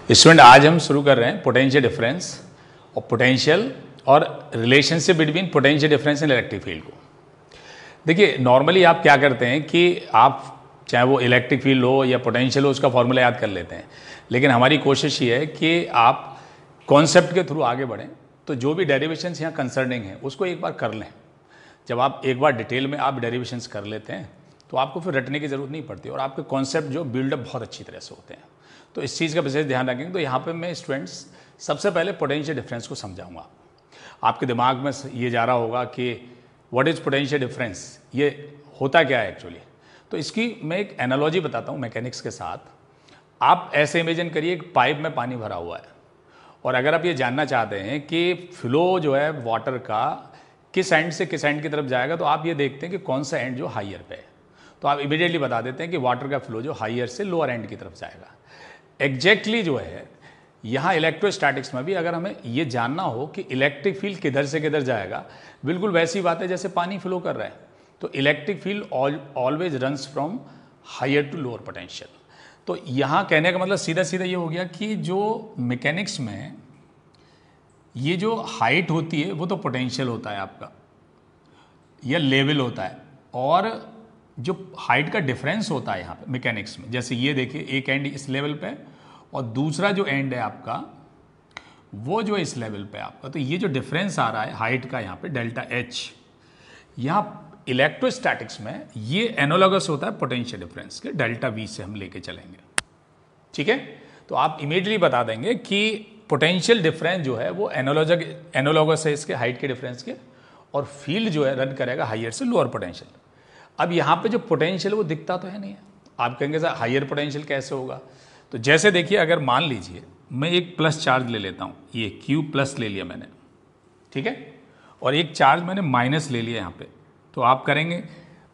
Student, आज हम शुरू कर रहे हैं पोटेंशियल डिफरेंस और पोटेंशियल और relationship between potential difference and electric field को। देखिए, नॉर्मली आप क्या करते हैं कि आप चाहे वो इलेक्ट्रिक फील्ड हो या पोटेंशियल हो, उसका फॉर्मूला याद कर लेते हैं, लेकिन हमारी कोशिश ये है कि आप कॉन्सेप्ट के थ्रू आगे बढ़ें। तो जो भी डेरिवेशंस यहाँ कंसर्निंग है उसको एक बार कर लें। जब आप एक बार डिटेल में आप डेरिवेशंस कर लेते हैं तो आपको फिर रटने की ज़रूरत नहीं पड़ती और आपके कॉन्सेप्ट जो बिल्डअप बहुत अच्छी तरह से होते हैं। तो इस चीज़ का विशेष ध्यान रखेंगे। तो यहाँ पे मैं स्टूडेंट्स सबसे पहले पोटेंशियल डिफरेंस को समझाऊंगा। आपके दिमाग में ये जा रहा होगा कि व्हाट इज़ पोटेंशियल डिफरेंस, ये होता क्या है एक्चुअली। तो इसकी मैं एक एनालॉजी बताता हूँ मैकेनिक्स के साथ। आप ऐसे इमेजिन करिए एक पाइप में पानी भरा हुआ है और अगर आप ये जानना चाहते हैं कि फ्लो जो है वाटर का किस एंड से किस एंड की तरफ जाएगा, तो आप ये देखते हैं कि कौन सा एंड जो हाइयर पे है, तो आप इमीडिएटली बता देते हैं कि वाटर का फ्लो जो हाइयर से लोअर एंड की तरफ जाएगा। एग्जैक्टली जो है यहाँ इलेक्ट्रोस्टैटिक्स में भी अगर हमें ये जानना हो कि इलेक्ट्रिक फील्ड किधर से किधर जाएगा, बिल्कुल वैसी बात है जैसे पानी फ्लो कर रहा है। तो electric field always runs from higher to lower potential. तो यहाँ कहने का मतलब सीधा सीधा ये हो गया कि जो मैकेनिक्स में ये जो हाइट होती है वो तो पोटेंशियल होता है आपका या लेवल होता है, और जो हाइट का डिफरेंस होता है यहाँ पे मैकेनिक्स में, जैसे ये देखिए एक एंड इस लेवल पे और दूसरा जो एंड है आपका वो जो इस लेवल पे आपका, तो ये जो डिफरेंस आ रहा है हाइट का यहाँ पे डेल्टा एच, यहाँ इलेक्ट्रोस्टैटिक्स में ये एनालॉगस होता है पोटेंशियल डिफरेंस के डेल्टा वी से हम लेके चलेंगे। ठीक है, तो आप इमीडिएटली बता देंगे कि पोटेंशियल डिफरेंस जो है वो एनालॉगस है इसके हाइट के डिफरेंस के, और फील्ड जो है रन करेगा हाइयर से लोअर पोटेंशियल। अब यहाँ पे जो पोटेंशियल वो दिखता तो है नहीं है। आप कहेंगे सर हाइयर पोटेंशियल कैसे होगा, तो जैसे देखिए अगर मान लीजिए मैं एक प्लस चार्ज ले लेता हूँ, ये क्यू प्लस ले लिया मैंने, ठीक है, और एक चार्ज मैंने माइनस ले लिया यहाँ पे, तो आप करेंगे,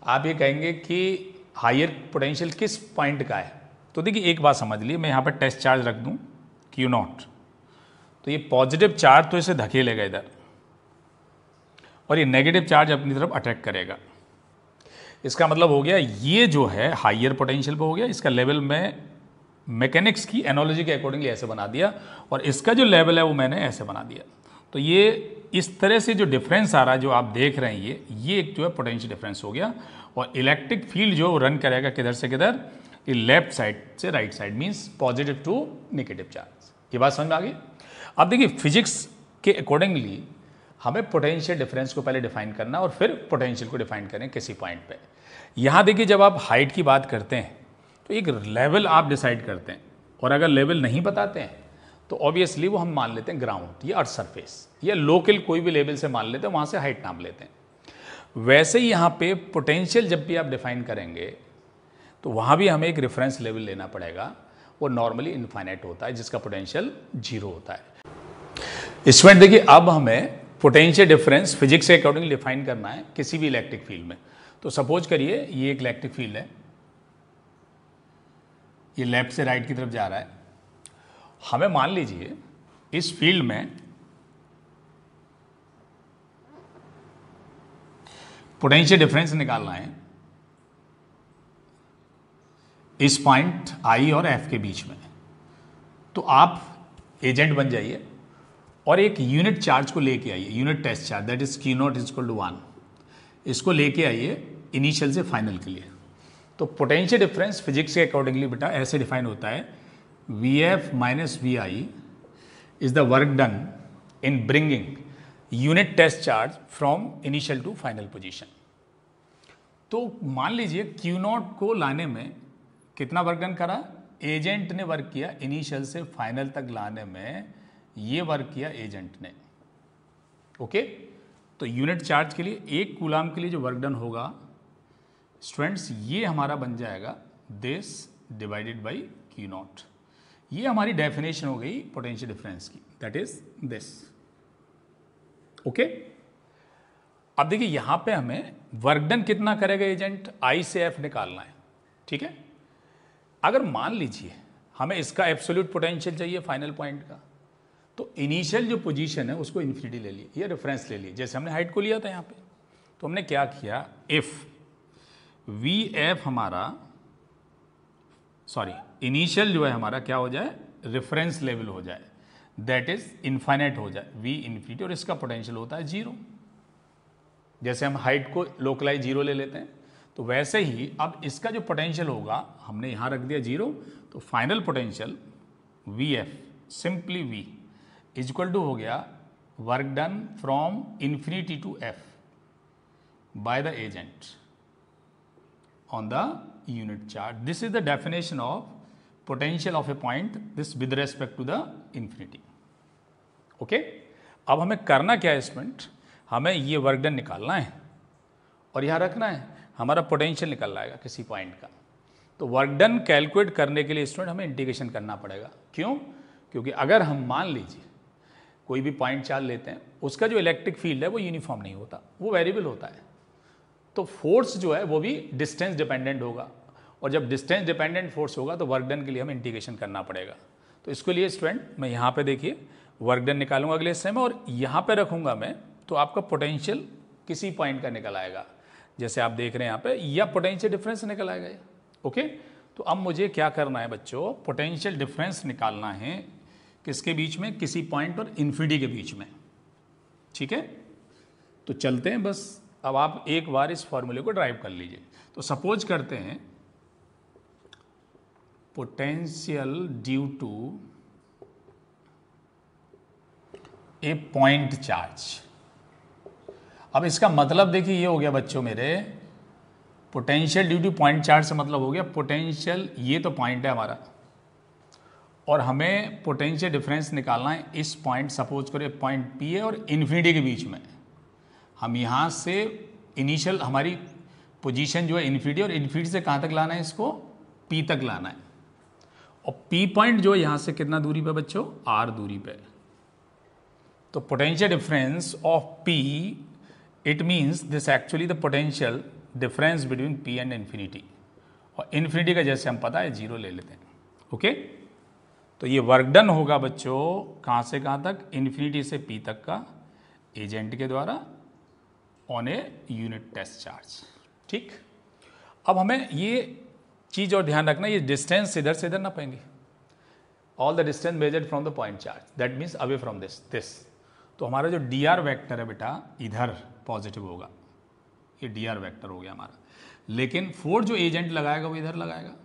आप ये कहेंगे कि हाइयर पोटेंशियल किस पॉइंट का है। तो देखिए एक बात समझ लीजिए, मैं यहाँ पर टेस्ट चार्ज रख दूँ क्यू नॉट, तो ये पॉजिटिव चार्ज तो इसे धकेलेगा इधर और ये नेगेटिव चार्ज अपनी तरफ अट्रैक्ट करेगा। इसका मतलब हो गया ये जो है हाइयर पोटेंशियल पे हो गया, इसका लेवल में मैकेनिक्स की एनालॉजी के अकॉर्डिंगली ऐसे बना दिया, और इसका जो लेवल है वो मैंने ऐसे बना दिया। तो ये इस तरह से जो डिफरेंस आ रहा है जो आप देख रहे हैं ये एक जो है पोटेंशियल डिफरेंस हो गया। और इलेक्ट्रिक फील्ड जो रन करेगा किधर से किधर, ये लेफ्ट साइड से right side, means positive to negative charge. ये बात समझ में आ गई। अब देखिए फिजिक्स के अकॉर्डिंगली हमें पोटेंशियल डिफरेंस को पहले डिफाइन करना और फिर पोटेंशियल को डिफाइन करें किसी पॉइंट पे। यहाँ देखिए जब आप हाइट की बात करते हैं तो एक लेवल आप डिसाइड करते हैं, और अगर लेवल नहीं बताते हैं तो ऑब्वियसली वो हम मान लेते हैं ग्राउंड या अर्थ सरफेस या लोकल कोई भी लेवल से मान लेते हैं, वहाँ से हाइट नाम लेते हैं। वैसे ही यहाँ पे पोटेंशियल जब भी आप डिफाइन करेंगे तो वहाँ भी हमें एक रेफरेंस लेवल लेना पड़ेगा, वो नॉर्मली इनफाइनाइट होता है जिसका पोटेंशियल 0 होता है। स्टूडेंट देखिए अब हमें पोटेंशियल डिफरेंस फिजिक्स के अकॉर्डिंग डिफाइन करना है किसी भी इलेक्ट्रिक फील्ड में। तो सपोज करिए ये एक इलेक्ट्रिक फील्ड है, ये लेफ्ट से राइट की तरफ जा रहा है। हमें मान लीजिए इस फील्ड में पोटेंशियल डिफरेंस निकालना है इस पॉइंट आई और एफ के बीच में। तो आप एजेंट बन जाइए और एक यूनिट चार्ज को लेके आइए, unit test charge that is Q naught is equal to 1, इसको लेके आइए इनिशियल से फाइनल के लिए। तो पोटेंशियल डिफरेंस फिजिक्स के अकॉर्डिंगली बेटा ऐसे डिफाइन होता है, V F minus V I is the work done in bringing unit test charge from initial to final position. तो मान लीजिए क्यू नॉट को लाने में कितना वर्क डन करा, एजेंट ने वर्क किया इनिशियल से फाइनल तक लाने में, ये वर्क किया एजेंट ने। ओके, तो यूनिट चार्ज के लिए एक कूलाम के लिए जो वर्क डन होगा स्टूडेंट्स, ये हमारा बन जाएगा this divided by Q not. ये हमारी डेफिनेशन हो गई पोटेंशियल डिफरेंस की, दैट इज दिस। ओके, अब देखिए यहां पे हमें वर्क डन कितना करेगा एजेंट, आई से एफ निकालना है। ठीक है, अगर मान लीजिए हमें इसका एब्सोल्यूट पोटेंशियल चाहिए फाइनल पॉइंट का, तो इनिशियल जो पोजीशन है उसको इन्फिनिटी ले लिए, ये रेफरेंस ले लिए, जैसे हमने हाइट को लिया था यहाँ पे। तो हमने क्या किया, इफ वी एफ हमारा, सॉरी इनिशियल जो है हमारा क्या हो जाए रेफरेंस लेवल हो जाए, दैट इज इनफाइनाइट हो जाए, V इन्फिनिटी, और इसका पोटेंशियल होता है 0। जैसे हम हाइट को लोकलाइज 0 ले लेते हैं, तो वैसे ही अब इसका जो पोटेंशियल होगा, हमने यहाँ रख दिया 0, तो final potential VF, simply V is equal to हो गया work done from infinity to F by the agent on the unit charge. This is the definition of potential of a point, this with respect to the infinity. Okay? अब हमें करना क्या है student, हमें ये work done निकालना है और यहाँ रखना है, हमारा पोटेंशियल निकल आएगा किसी पॉइंट का। तो वर्क डन कैलकुलेट करने के लिए स्टूडेंट हमें इंटीग्रेशन करना पड़ेगा। क्यों? क्योंकि अगर हम मान लीजिए कोई भी पॉइंट चार्ज लेते हैं, उसका जो इलेक्ट्रिक फील्ड है वो यूनिफॉर्म नहीं होता, वो वेरिएबल होता है, तो फोर्स जो है वो भी डिस्टेंस डिपेंडेंट होगा, और जब डिस्टेंस डिपेंडेंट फोर्स होगा तो वर्क डन के लिए हमें इंटीग्रेशन करना पड़ेगा। तो इसके लिए स्टूडेंट मैं यहाँ पे देखिए वर्क डन निकालूंगा अगले हिस्से में, और यहाँ पे रखूंगा मैं, तो आपका पोटेंशियल किसी पॉइंट का निकल आएगा, जैसे आप देख रहे हैं यहाँ पे, या पोटेंशियल डिफरेंस निकल आएगा। ओके, तो अब मुझे क्या करना है बच्चों, पोटेंशियल डिफरेंस निकालना है किसके बीच में, किसी पॉइंट और इन्फिनिटी के बीच में। ठीक है, तो चलते हैं बस। अब आप एक बार इस फॉर्मूले को ड्राइव कर लीजिए। तो सपोज करते हैं potential due to a point charge. अब इसका मतलब देखिए ये हो गया बच्चों मेरे, potential due to point charge से मतलब हो गया पोटेंशियल, ये तो पॉइंट है हमारा, और हमें पोटेंशियल डिफरेंस निकालना है इस पॉइंट, सपोज करें पॉइंट P है और इन्फिनिटी के बीच में। हम यहाँ से इनिशियल हमारी पोजीशन जो है इन्फिनिटी, और इन्फिनिटी से कहाँ तक लाना है इसको, P तक लाना है, और P पॉइंट जो है यहाँ से कितना दूरी पे बच्चों, R दूरी पे। तो potential difference of P, it means this actually the potential difference between P and infinity, और इन्फिनिटी का जैसे हम पता है 0 ले लेते हैं। ओके, तो ये वर्क डन होगा बच्चों कहाँ से कहाँ तक, इन्फिनिटी से P तक का, एजेंट के द्वारा on a unit test charge. ठीक, अब हमें ये चीज़ और ध्यान रखना, ये डिस्टेंस इधर से इधर ना पाएंगे, all the distance measured from the point charge, that means away from this. तो हमारा जो dr वेक्टर है बेटा इधर पॉजिटिव होगा, ये dr वेक्टर हो गया हमारा, लेकिन फोर्स जो एजेंट लगाएगा वो इधर लगाएगा,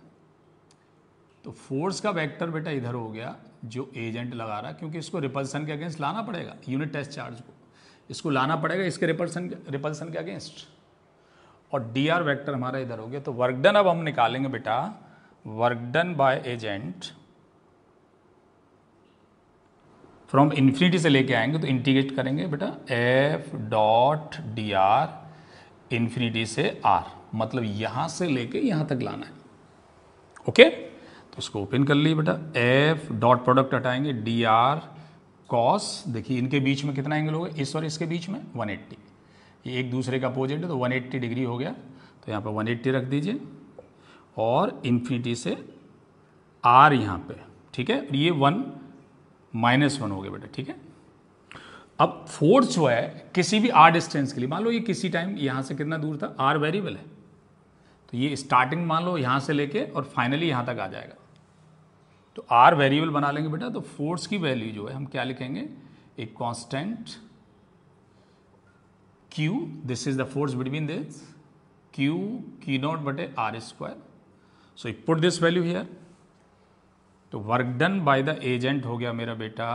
तो फोर्स का वेक्टर बेटा इधर हो गया जो एजेंट लगा रहा है, क्योंकि इसको रिपल्सन के अगेंस्ट लाना पड़ेगा, यूनिट टेस्ट चार्ज को इसको लाना पड़ेगा इसके रिपल्सन के अगेंस्ट, और dr वेक्टर हमारा इधर हो गया। तो वर्क डन अब हम निकालेंगे बेटा, work done by agent from infinity से लेके आएंगे, तो इंटीग्रेट करेंगे बेटा F डॉट dr इन्फिनिटी से R, मतलब यहाँ से लेके यहाँ तक लाना है। ओके, तो इसको ओपन कर लिए बेटा, F डॉट प्रोडक्ट हटाएंगे dr कॉस, देखिए इनके बीच में कितना एंगल होगा, इस और इसके बीच में 180, ये एक दूसरे का अपोजिट है, तो 180 डिग्री हो गया, तो यहाँ पे 180 रख दीजिए, और इन्फिनिटी से R यहाँ पे। ठीक है, ये 1 -1 हो गया बेटा। ठीक है, अब फोर्स जो है किसी भी R डिस्टेंस के लिए, मान लो ये किसी टाइम यहाँ से कितना दूर था, R वेरिएबल है, तो ये स्टार्टिंग मान लो यहाँ से लेके और फाइनली यहाँ तक आ जाएगा, तो R वेरिएबल बना लेंगे बेटा। तो फोर्स की वैल्यू जो है हम क्या लिखेंगे, एक constant Q, this is the force between this, Q naught बटे R square, so put this value here. तो work done by the agent हो गया मेरा बेटा,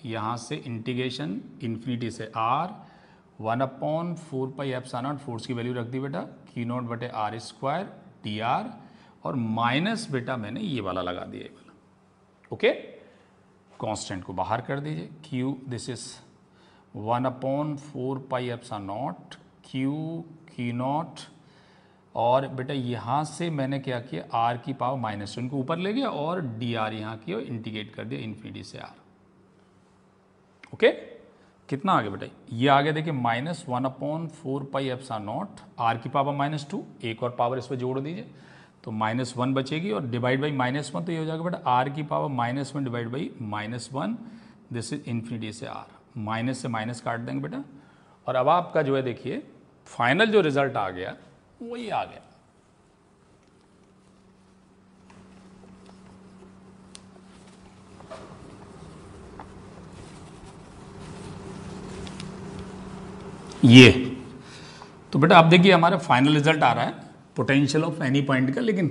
यहाँ से इंटीग्रेशन इन्फिनिटी से R 1/4 pi epsilon naught, force की वैल्यू रख दी बेटा, Q नॉट बटे R स्क्वायर dr, और माइनस बेटा मैंने ये वाला लगा दिया, ये वाला। ओके, कांस्टेंट को बाहर कर दीजिए, Q this is 1/4 pi epsilon not Q not, और बेटा यहाँ से मैंने क्या किया, R की पावर -1 को ऊपर ले गया, और dr यहाँ की और इंटीग्रेट कर दिया इन्फिनिटी से R। ओके, कितना आ गया बेटा, ये आ गया देखिए -1/4 पाई एप्सिलॉन नॉट, R की पावर -2, एक और पावर इस पर जोड़ दीजिए, तो -1 बचेगी, और डिवाइड बाई -1, तो ये हो जाएगा बेटा R की power -1 divide by -1, this is infinity से R, माइनस से माइनस काट देंगे बेटा, और अब आपका जो है देखिए फाइनल जो रिजल्ट आ गया वही आ गया। ये। तो बेटा अब देखिए हमारा फाइनल रिजल्ट आ रहा है पोटेंशियल ऑफ एनी पॉइंट का, लेकिन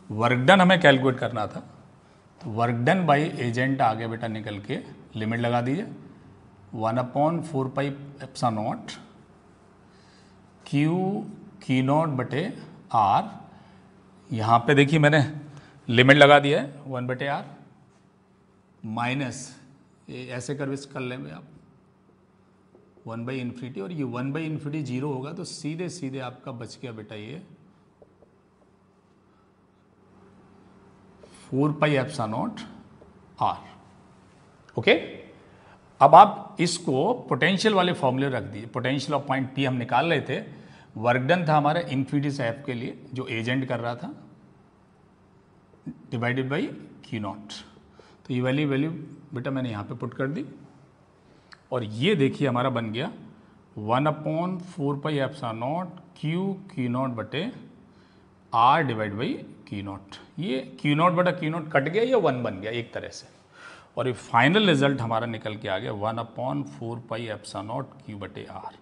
वर्क डन हमें कैलकुलेट करना था। तो वर्क डन बाई एजेंट आ गया बेटा निकल के, लिमिट लगा दीजिए 1/4πε0 Q0/R। यहाँ पे देखिए मैंने लिमिट लगा दिया है 1/R माइनस, ये ऐसे कर्विस कर लेंगे आप 1/∞, और ये 1/∞ 0 होगा तो सीधे सीधे आपका बच गया बेटा ये 4πε0R। ओके, अब आप इसको पोटेंशियल वाले फॉर्मूले रख दीजिए। पोटेंशियल ऑफ पॉइंट पी हम निकाल रहे थे, वर्क डन था हमारा इन्फिनिटी से एफ के लिए जो एजेंट कर रहा था, डिवाइडेड बाई Q0। तो ये वैल्यू बेटा मैंने यहाँ पे पुट कर दी, और ये देखिए हमारा बन गया 1/4πε0 Q0/R डिवाइड बाई Q0। ये Q0/Q0 कट गया, ये 1 बन गया एक तरह से, और ये फाइनल रिजल्ट हमारा निकल के आ गया 1/4πε0 Q/R।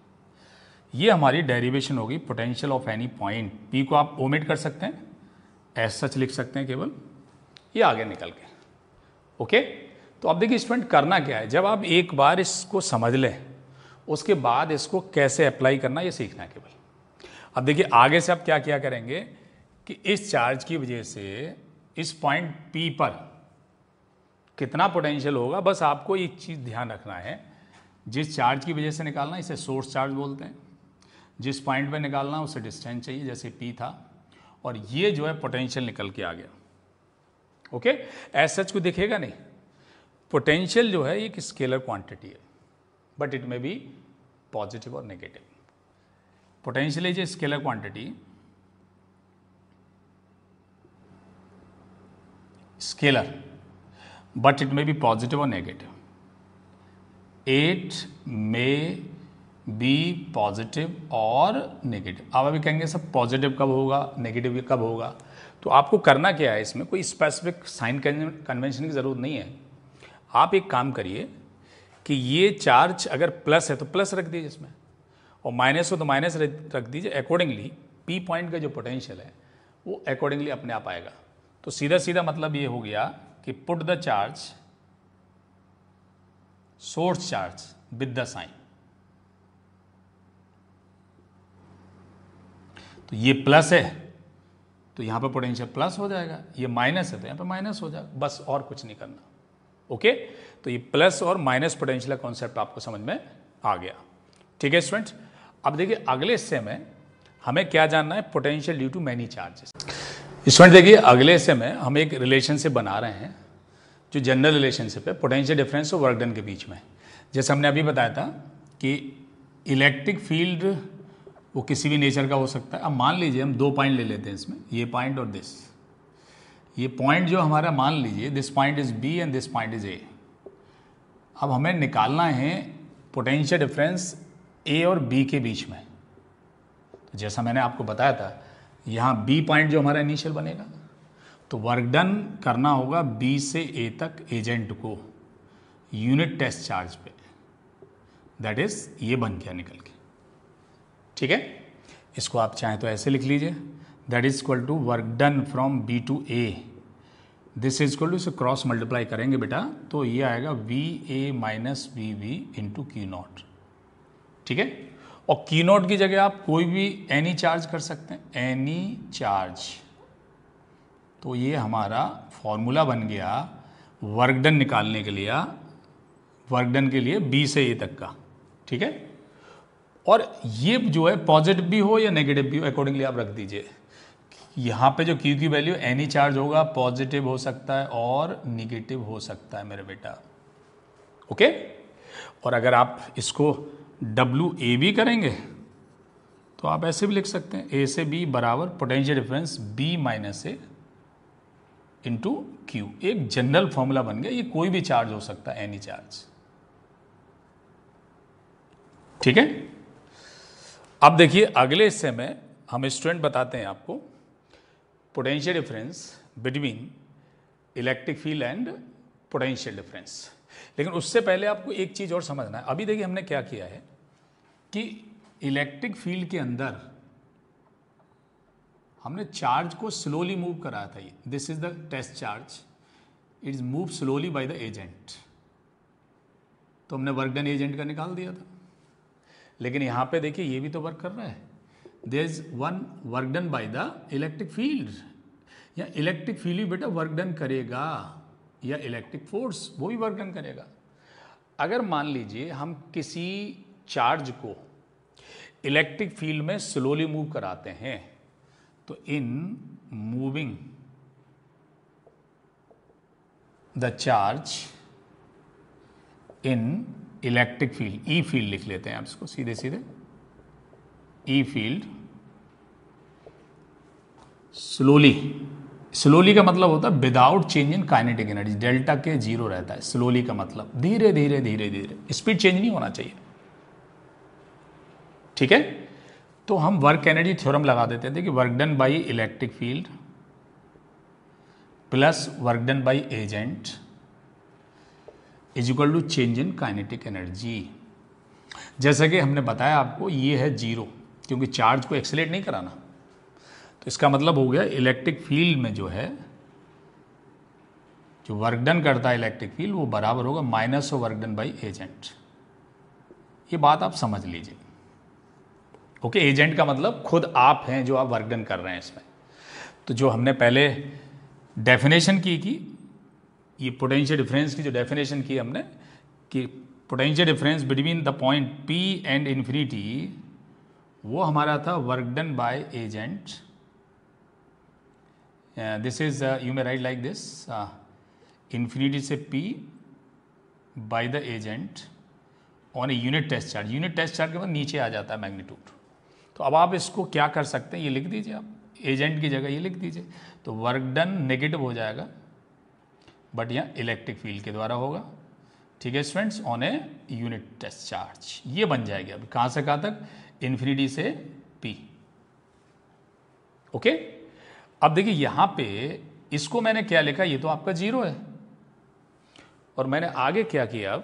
ये हमारी डेरिवेशन होगी potential of any point. P को आप ओमिट कर सकते हैं, एज सच लिख सकते हैं केवल, ये आगे निकल के। ओके, तो अब देखिए स्टूडेंट करना क्या है, जब आप एक बार इसको समझ लें उसके बाद इसको कैसे अप्लाई करना ये सीखना है केवल। अब देखिए आगे से आप क्या क्या करेंगे कि इस चार्ज की वजह से इस पॉइंट P पर कितना पोटेंशियल होगा, बस आपको एक चीज़ ध्यान रखना है, जिस चार्ज की वजह से निकालना इसे सोर्स चार्ज बोलते हैं, जिस पॉइंट पे निकालना उसे डिस्टेंस चाहिए जैसे P था, और ये जो है पोटेंशियल निकल के आ गया। ओके, एज सच को दिखेगा नहीं, पोटेंशियल जो है एक स्केलर क्वांटिटी है, बट इट में बी पॉजिटिव और negative. Potential is a scalar quantity, scalar, but it may be positive or negative. It may be positive or negative. अब अभी कहेंगे सब पॉजिटिव कब होगा, नेगेटिव कब होगा, तो आपको करना क्या है, इसमें कोई स्पेसिफिक साइन कन्वेंशन की ज़रूरत नहीं है। आप एक काम करिए कि ये चार्ज अगर प्लस है तो प्लस रख दीजिए इसमें, और माइनस हो तो माइनस रख दीजिए। अकॉर्डिंगली पी पॉइंट का जो पोटेंशियल है वो अकॉर्डिंगली अपने आप आएगा। तो सीधा सीधा मतलब ये हो गया कि put the charge source charge with the sign. तो ये प्लस है तो यहां पर पोटेंशियल प्लस हो जाएगा, ये माइनस है तो यहां पर माइनस हो जाएगा, बस और कुछ नहीं करना। ओके, तो ये प्लस और माइनस पोटेंशियल का कॉन्सेप्ट आपको समझ में आ गया। ठीक है स्टूडेंट्स, अब देखिए अगले हिस्से में हमें क्या जानना है, potential due to many charges. Student देखिए अगले हिस्से में हम एक रिलेशनशिप बना रहे हैं जो जनरल रिलेशनशिप है पोटेंशियल डिफरेंस और वर्क डन के बीच में। जैसे हमने अभी बताया था कि इलेक्ट्रिक फील्ड वो किसी भी नेचर का हो सकता है। अब मान लीजिए हम 2 पॉइंट ले लेते हैं इसमें, ये पॉइंट और दिस। ये पॉइंट जो हमारा मान लीजिए this point is B and this point is A। अब हमें निकालना है पोटेंशियल डिफरेंस A और B के बीच में। तो जैसा मैंने आपको बताया था यहाँ B पॉइंट जो हमारा इनिशियल बनेगा, तो वर्क डन करना होगा B से A तक एजेंट को यूनिट टेस्ट चार्ज पे, दैट इज ये बन गया निकल के। ठीक है, इसको आप चाहें तो ऐसे लिख लीजिए, that is equal to work done from B to A। This is equal to, इसे क्रॉस मल्टीप्लाई करेंगे बेटा तो ये आएगा VA minus VB into Q0। ठीक है, और Q0 की जगह आप कोई भी एनी चार्ज कर सकते हैं, एनी चार्ज। तो ये हमारा फॉर्मूला बन गया वर्क डन निकालने के लिए, वर्क डन के लिए B से A तक का। ठीक है, और ये जो है पॉजिटिव भी हो या नेगेटिव भी हो अकॉर्डिंगली आप रख दीजिए। यहाँ पे जो Q की वैल्यू एनी चार्ज होगा, पॉजिटिव हो सकता है और निगेटिव हो सकता है मेरे बेटा। ओके, और अगर आप इसको WA भी करेंगे तो आप ऐसे भी लिख सकते हैं, A से B बराबर potential difference B minus A into Q। एक जनरल फॉर्मूला बन गया, ये कोई भी चार्ज हो सकता है, एनी चार्ज। ठीक है, अब देखिए अगले हिस्से में हम स्टूडेंट बताते हैं आपको potential difference between electric field and potential difference. लेकिन उससे पहले आपको एक चीज़ और समझना है। अभी देखिए हमने क्या किया है कि इलेक्ट्रिक फील्ड के अंदर हमने चार्ज को स्लोली मूव कराया था। ये this is the test charge, it is move slowly by the agent. तो हमने वर्क डन एजेंट का निकाल दिया था। लेकिन यहां पे देखिए ये भी तो वर्क कर रहा है, there is one work done by the electric field. या इलेक्ट्रिक फील्ड भी बेटा वर्क डन करेगा, या इलेक्ट्रिक फोर्स वो भी वर्क डन करेगा। अगर मान लीजिए हम किसी चार्ज को इलेक्ट्रिक फील्ड में स्लोली मूव कराते हैं, तो in moving the charge in electric field, E field लिख लेते हैं आप इसको सीधे सीधे, ई फील्ड स्लोली। स्लोली का मतलब होता है without change in kinetic energy, delta के जीरो रहता है। स्लोली का मतलब धीरे धीरे धीरे धीरे, स्पीड चेंज नहीं होना चाहिए, ठीक है। तो हम वर्क एनर्जी थ्योरम लगा देते थे कि work done by electric field plus work done by agent is equal to change in kinetic energy. जैसा कि हमने बताया आपको, ये है जीरो, क्योंकि चार्ज को एक्सेलेरेट नहीं कराना। तो इसका मतलब हो गया इलेक्ट्रिक फील्ड में जो है, जो वर्क डन करता है इलेक्ट्रिक फील्ड, वो बराबर होगा minus of work done by agent. ये बात आप समझ लीजिए। ओके, एजेंट का मतलब खुद आप हैं जो आप वर्क डन कर रहे हैं इसमें। तो जो हमने पहले डेफिनेशन की ये पोटेंशियल डिफरेंस की जो डेफिनेशन की हमने, कि potential difference between the point P and infinity, वो हमारा था work done by agent. This is you may write like this, infinity से P by the agent on a unit test charge. Unit test charge के बाद नीचे आ जाता है magnitude. तो अब आप इसको क्या कर सकते हैं, ये लिख दीजिए आप, एजेंट की जगह ये लिख दीजिए। तो वर्क डन नेगेटिव हो जाएगा, बट यहाँ इलेक्ट्रिक फील्ड के द्वारा होगा, ठीक है students, on a unit test charge. ये बन जाएगी अभी कहाँ से कहाँ तक, इन्फिनिटी से P। ओके, अब देखिए यहाँ पे इसको मैंने क्या लिखा, ये तो आपका जीरो है, और मैंने आगे क्या किया,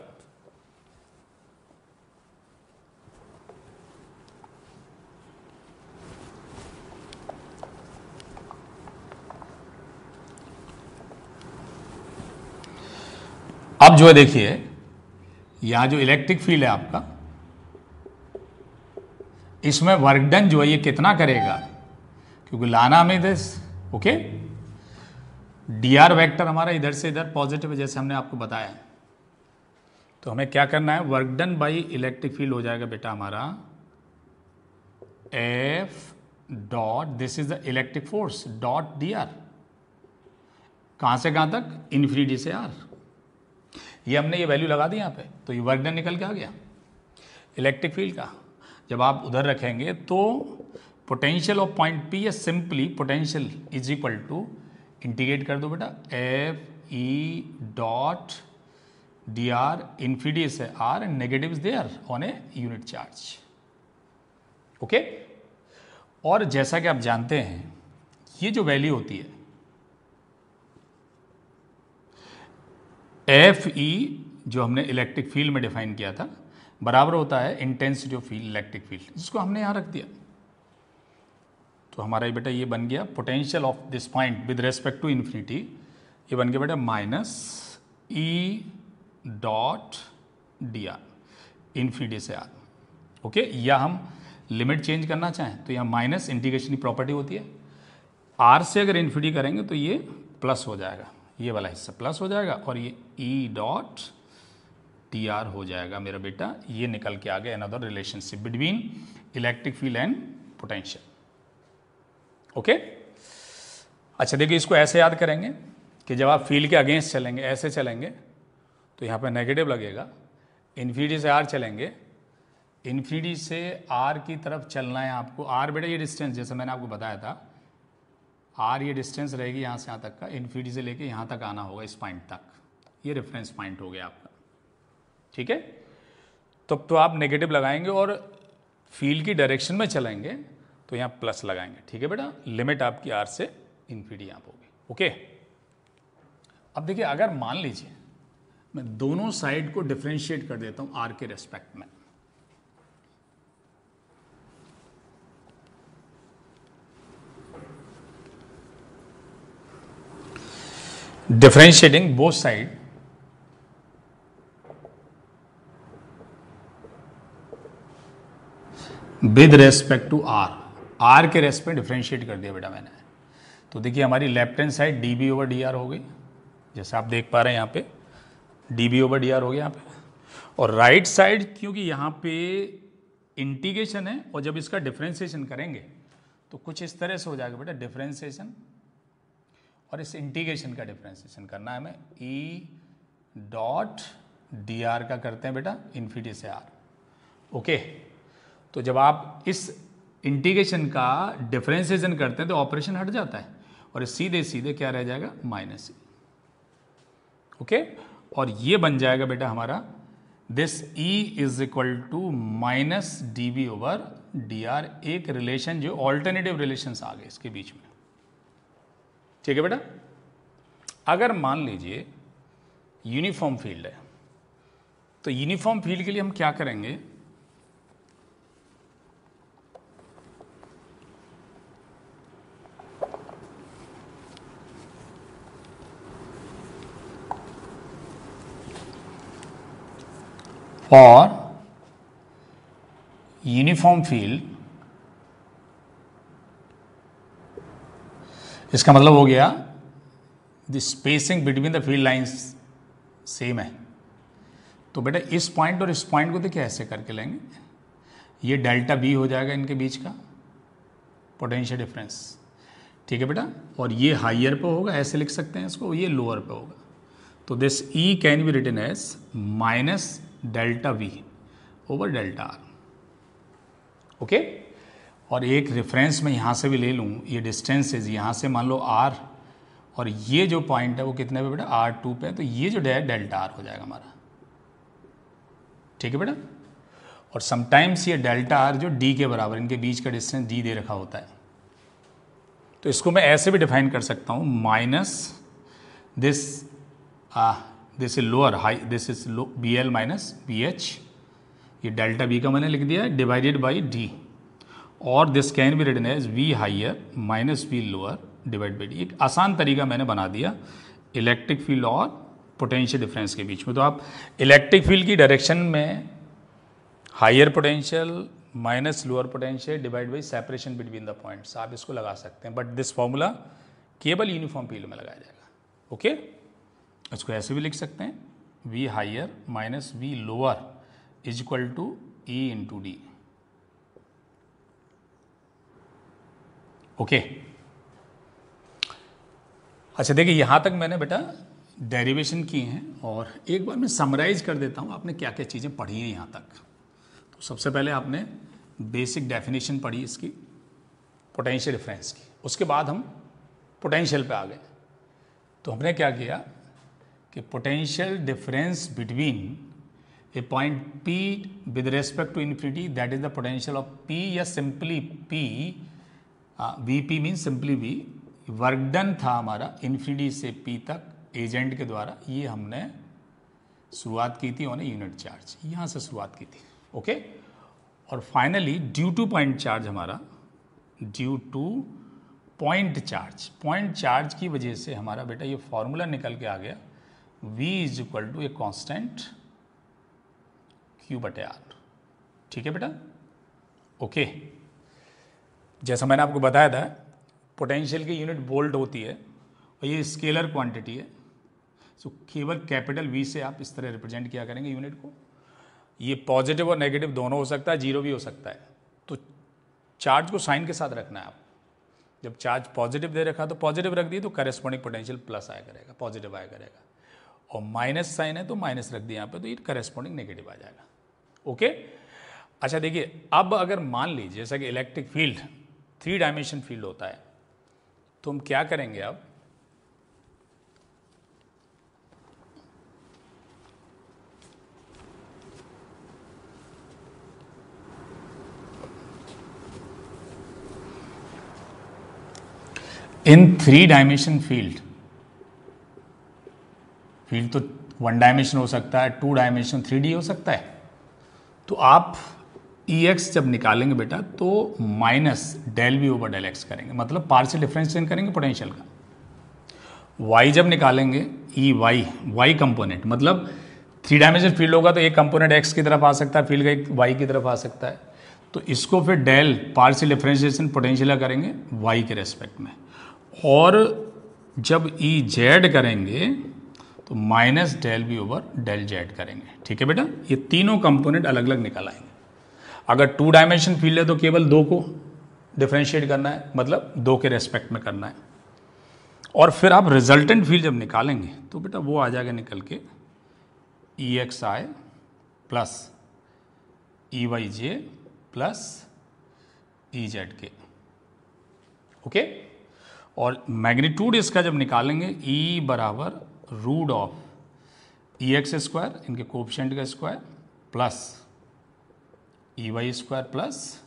अब जो है देखिए यहां जो इलेक्ट्रिक फील्ड है आपका, इसमें वर्क डन जो है ये कितना करेगा, क्योंकि लाना हमें दिस, ओके, dr वेक्टर हमारा इधर से इधर पॉजिटिव है, जैसे हमने आपको बताया। तो हमें क्या करना है, work done by electric field हो जाएगा बेटा हमारा F dot, this is the electric force dot dr, कहां से कहां तक, इन्फिनिटी से r। ये हमने ये वैल्यू लगा दी यहाँ पे, तो ये वर्क डन निकल के आ गया इलेक्ट्रिक फील्ड का। जब आप उधर रखेंगे तो पोटेंशियल ऑफ पॉइंट P या simply potential is equal to, integrate कर दो बेटा, F E dot dr, infinity से r and negative is there on a unit charge. Okay, और जैसा कि आप जानते हैं ये जो वैल्यू होती है एफ ई, जो हमने इलेक्ट्रिक फील्ड में डिफाइन किया था, बराबर होता है intensity of field, electric field, जिसको हमने यहां रख दिया। तो हमारा ये बेटा ये बन गया potential of this point with respect to infinity, ये बन गया बेटा minus E dot D R, infinity से आर। ओके, या हम लिमिट चेंज करना चाहें तो यहाँ माइनस इंटीग्रेशन की प्रॉपर्टी होती है, आर से अगर इन्फिनिटी करेंगे तो ये प्लस हो जाएगा, ये वाला हिस्सा प्लस हो जाएगा, और ये ई डॉट टी आर हो जाएगा मेरा बेटा। ये निकल के आ गया another relationship between electric field and potential. Okay, अच्छा देखिए इसको ऐसे याद करेंगे कि जब आप फील्ड के अगेंस्ट चलेंगे, ऐसे चलेंगे, तो यहाँ पे नेगेटिव लगेगा, इन्फिनिटी से आर चलेंगे, इन्फिनिटी से आर की तरफ चलना है आपको। आर बेटा ये डिस्टेंस, जैसे मैंने आपको बताया था, आर ये डिस्टेंस रहेगी यहाँ से यहाँ तक का, इन्फिनिटी से लेके यहाँ तक आना होगा, इस पॉइंट तक, ये रेफरेंस पॉइंट हो गया आपका, ठीक है। तो आप नेगेटिव लगाएंगे और फील्ड की डायरेक्शन में चलेंगे तो यहाँ प्लस लगाएंगे, ठीक है बेटा। लिमिट आपकी आर से इन्फिनिटी यहाँ होगी। ओके, अब देखिए अगर मान लीजिए मैं दोनों साइड को डिफ्रेंशिएट कर देता हूँ आर के रेस्पेक्ट में, differentiating both side with respect to R, R के रेस्पेक्ट डिफ्रेंशिएट कर दिया बेटा मैंने। तो देखिए हमारी left hand side D B over D R हो गई, जैसे आप देख पा रहे हैं यहाँ पे D B over D R हो गया यहाँ पे, और राइट साइड क्योंकि यहाँ पे इंटीग्रेशन है और जब इसका डिफ्रेंशिएशन करेंगे तो कुछ इस तरह से हो जाएगा बेटा, डिफ्रेंशिएशन और इस इंटीग्रेशन का डिफ्रेंशिएशन करना है हमें, ई डॉट डी आर का करते हैं बेटा इन्फिनिटी से आर। ओके, तो जब आप इस इंटीग्रेशन का डिफरेंशिएशन करते हैं तो ऑपरेशन हट जाता है और सीधे सीधे क्या रह जाएगा, माइनस ई। ओके, और ये बन जाएगा बेटा हमारा this E is equal to minus D B over D R, एक रिलेशन जो ऑल्टरनेटिव रिलेशंस आ गए इसके बीच में। ठीक है बेटा, अगर मान लीजिए यूनिफॉर्म फील्ड है तो यूनिफॉर्म फील्ड के लिए हम क्या करेंगे, फॉर यूनिफॉर्म फील्ड, इसका मतलब हो गया the spacing between the field lines same है। तो बेटा इस पॉइंट और इस पॉइंट को देखिए ऐसे करके लेंगे, ये डेल्टा बी हो जाएगा इनके बीच का पोटेंशियल डिफरेंस। ठीक है बेटा, और ये हाइयर पे होगा, ऐसे लिख सकते हैं इसको, ये लोअर पे होगा। तो this E can be written as minus delta V over delta R. Okay, और एक रेफरेंस मैं यहाँ से भी ले लूँ, ये डिस्टेंस है यहाँ से मान लो आर, और ये जो पॉइंट है वो कितने पे बेटा, आर टू पे, तो ये जो डेल्टा आर हो जाएगा हमारा। ठीक है बेटा, और समटाइम्स ये डेल्टा आर जो डी के बराबर, इनके बीच का डिस्टेंस डी दे रखा होता है, तो इसको मैं ऐसे भी डिफाइन कर सकता हूँ, minus this this is lower high, this is low B L minus B H, ये डेल्टा बी का मैंने लिख दिया है, डिवाइडेड बाई डी, और this can be written as V higher minus V lower divide by D. एक आसान तरीका मैंने बना दिया इलेक्ट्रिक फील्ड और पोटेंशियल डिफरेंस के बीच में। तो आप इलेक्ट्रिक फील्ड की डायरेक्शन में higher potential minus lower potential divide by separation between the points, आप इसको लगा सकते हैं, बट दिस फॉर्मूला केवल यूनिफॉर्म फील्ड में लगाया जाएगा। ओके, इसको ऐसे भी लिख सकते हैं, V higher minus V lower is equal to E into D. Okay, अच्छा देखिए यहाँ तक मैंने बेटा डेरिवेशन की हैं, और एक बार मैं समराइज कर देता हूँ आपने क्या क्या चीज़ें पढ़ी हैं यहाँ तक। तो सबसे पहले आपने बेसिक डेफिनेशन पढ़ी इसकी पोटेंशियल डिफरेंस की, उसके बाद हम पोटेंशियल पे आ गए। तो हमने क्या किया कि potential difference between a point P with respect to infinity, that is the potential of P, या simply P, Vp mean simply V, work done था हमारा इन्फिनिटी से P तक एजेंट के द्वारा, ये हमने शुरुआत की थी ऑन ए यूनिट चार्ज, यहाँ से शुरुआत की थी। ओके, और finally due to point charge, हमारा ड्यू टू पॉइंट चार्ज की वजह से हमारा बेटा ये फॉर्मूला निकल के आ गया, V is equal to a constant Q बटे R। ठीक है बेटा, ओके, जैसा मैंने आपको बताया था पोटेंशियल की यूनिट वोल्ट होती है और ये स्केलर क्वांटिटी है, सो केवल कैपिटल V से आप इस तरह रिप्रेजेंट किया करेंगे यूनिट को। ये पॉजिटिव और नेगेटिव दोनों हो सकता है, जीरो भी हो सकता है, तो चार्ज को साइन के साथ रखना है आप। जब चार्ज पॉजिटिव दे रखा तो पॉजिटिव रख दिए तो करेस्पॉन्डिंग पोटेंशियल प्लस आया करेगा, पॉजिटिव आया करेगा, और माइनस साइन है तो माइनस रख दिया यहाँ पे तो ये करेस्पॉन्डिंग नेगेटिव आ जाएगा। ओके, अच्छा देखिए अब अगर मान लीजिए जैसा कि इलेक्ट्रिक फील्ड 3 डायमेंशन फील्ड होता है, तो हम क्या करेंगे अब, इन 3 डायमेंशन फील्ड तो 1 डायमेंशन हो सकता है, 2 डायमेंशन 3D हो सकता है, तो आप Ex जब निकालेंगे बेटा तो minus del V over del X करेंगे, मतलब पार्शियल डिफरेंशिएशन करेंगे पोटेंशियल का, वाई जब निकालेंगे ई वाई कंपोनेंट, मतलब 3 डायमेंशनल फील्ड होगा तो एक कंपोनेंट एक्स की तरफ आ सकता है, फील्ड का एक वाई की तरफ आ सकता है, तो इसको फिर डेल पार्शियल डिफरेंशिएशन पोटेंशियल करेंगे वाई के रेस्पेक्ट में, और जब ई जेड करेंगे तो minus del B over del Z करेंगे। ठीक है बेटा, ये तीनों कंपोनेंट अलग अलग निकाल आएंगे। अगर 2 डायमेंशन फील्ड है तो केवल 2 को डिफरेंशिएट करना है, मतलब 2 के रेस्पेक्ट में करना है, और फिर आप रिजल्टेंट फील्ड जब निकालेंगे तो बेटा वो आ जाएगा निकल के E x i plus E y j plus E z k. Okay, और मैग्नीट्यूड इसका जब निकालेंगे ई बराबर root of E x square, इनके कोफिशिएंट का square, plus E y square plus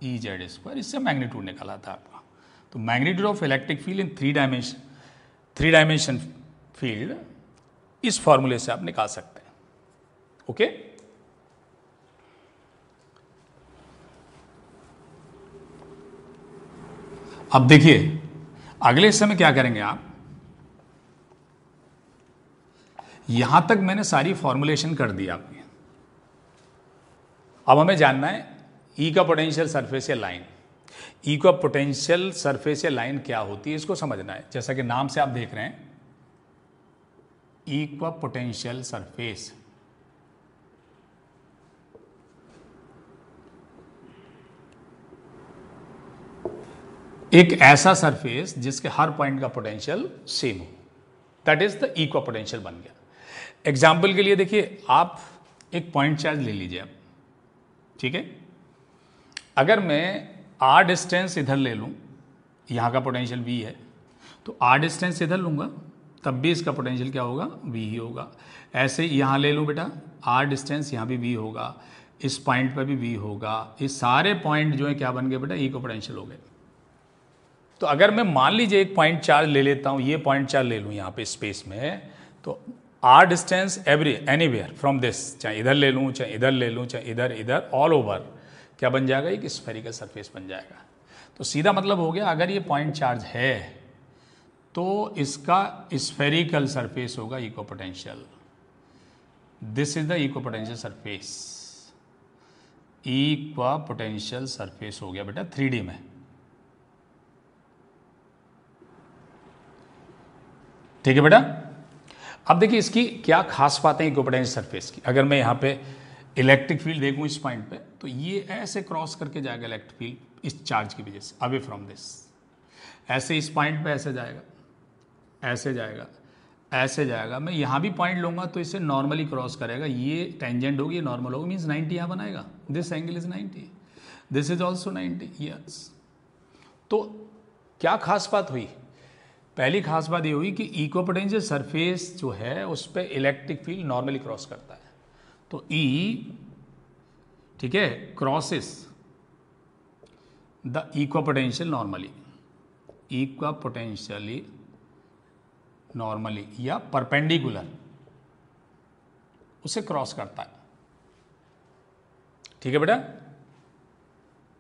E z square, इससे मैग्नीट्यूड निकाला था आपका। तो magnitude of electric field in 3 dimension field इस फॉर्मूले से आप निकाल सकते हैं। ओके, अब देखिए अगले हिस्से में क्या करेंगे आप, यहां तक मैंने सारी फॉर्मुलेशन कर दी आपकी। अब हमें जानना है ई का पोटेंशियल सरफेस या लाइन। ई का पोटेंशियल सरफेस या लाइन क्या होती है, इसको समझना है। जैसा कि नाम से आप देख रहे हैं, ई का पोटेंशियल सरफेस एक ऐसा सरफेस जिसके हर पॉइंट का पोटेंशियल सेम हो, दैट इज द ई का पोटेंशियल बन गया। एग्जाम्पल के लिए देखिए, आप एक पॉइंट चार्ज ले लीजिए आप, ठीक है। अगर मैं आर डिस्टेंस इधर ले लूँ, यहाँ का पोटेंशियल वी है, तो आर डिस्टेंस इधर लूँगा तब भी इसका पोटेंशियल क्या होगा, वी ही होगा। ऐसे यहाँ ले लूँ बेटा, आर डिस्टेंस यहाँ भी वी होगा, इस पॉइंट पर भी वी होगा, ये सारे पॉइंट जो है क्या बन गए बेटा, ई को पोटेंशियल हो गए। तो अगर मैं मान लीजिए एक पॉइंट चार्ज ले लेता हूँ, ये पॉइंट चार्ज ले लूँ यहाँ पे स्पेस में, तो r distance anywhere from this, चाहे इधर ले लूँ, चाहे इधर ले लूँ, चाहे इधर इधर, ऑल ओवर क्या बन जाएगा, एक स्फेरिकल सरफेस बन जाएगा। तो सीधा मतलब हो गया, अगर ये पॉइंट चार्ज है तो इसका स्फेरिकल सरफेस होगा equipotential. This is the equipotential surface, equipotential surface हो गया बेटा 3D में। ठीक है बेटा, अब देखिए इसकी क्या खास बातें हैं इको पोटेंशियल सरफेस की। अगर मैं यहाँ पे इलेक्ट्रिक फील्ड देखूँ इस पॉइंट पे, तो ये ऐसे क्रॉस करके जाएगा इलेक्ट्रिक फील्ड इस चार्ज की वजह से, अवे फ्रॉम दिस। ऐसे इस पॉइंट पे ऐसे जाएगा, ऐसे जाएगा, ऐसे जाएगा। मैं यहाँ भी पॉइंट लूँगा तो इसे नॉर्मली क्रॉस करेगा, ये टेंजेंट होगी, ये नॉर्मल होगा, मीन्स 90 यहाँ बनाएगा। This angle is 90, this is also 90, yes. तो क्या खास बात हुई, पहली खास बात ये हुई कि इको पोटेंशियल सरफेस जो है उस पर इलेक्ट्रिक फील्ड नॉर्मली क्रॉस करता है। तो ई, ठीक है, crosses the इक्वा potential normally, इक्वा potentially normally या परपेंडिकुलर उसे क्रॉस करता है। ठीक है बेटा,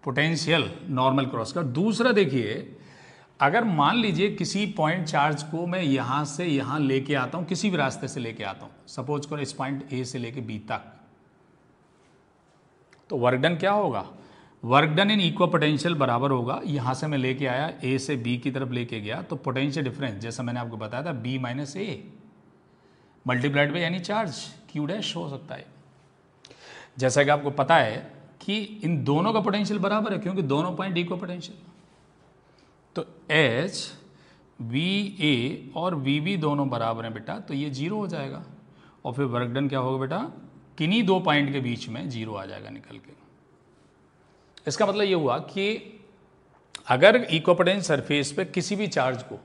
पोटेंशियल नॉर्मल क्रॉस का। दूसरा देखिए, अगर मान लीजिए किसी पॉइंट चार्ज को मैं यहां से यहां लेके आता हूं, किसी भी रास्ते से लेके आता हूं, सपोज करो इस पॉइंट ए से लेके बी तक, तो वर्क डन क्या होगा, वर्क डन इन इक्वा पोटेंशियल बराबर होगा, यहां से मैं लेके आया ए से बी की तरफ लेके गया, तो पोटेंशियल डिफरेंस जैसा मैंने आपको बताया था B minus A multiplied by यानी चार्ज क्यू डैश हो सकता है। जैसा कि आपको पता है कि इन दोनों का पोटेंशियल बराबर है, क्योंकि दोनों पॉइंट इक्वा पोटेंशियल। तो एच वी ए और वी बी दोनों बराबर हैं बेटा, तो ये 0 हो जाएगा, और फिर वर्क डन क्या होगा बेटा, किन्हीं दो पॉइंट के बीच में 0 आ जाएगा निकल के। इसका मतलब ये हुआ कि अगर इक्विपोटेंशियल सरफेस पे किसी भी चार्ज को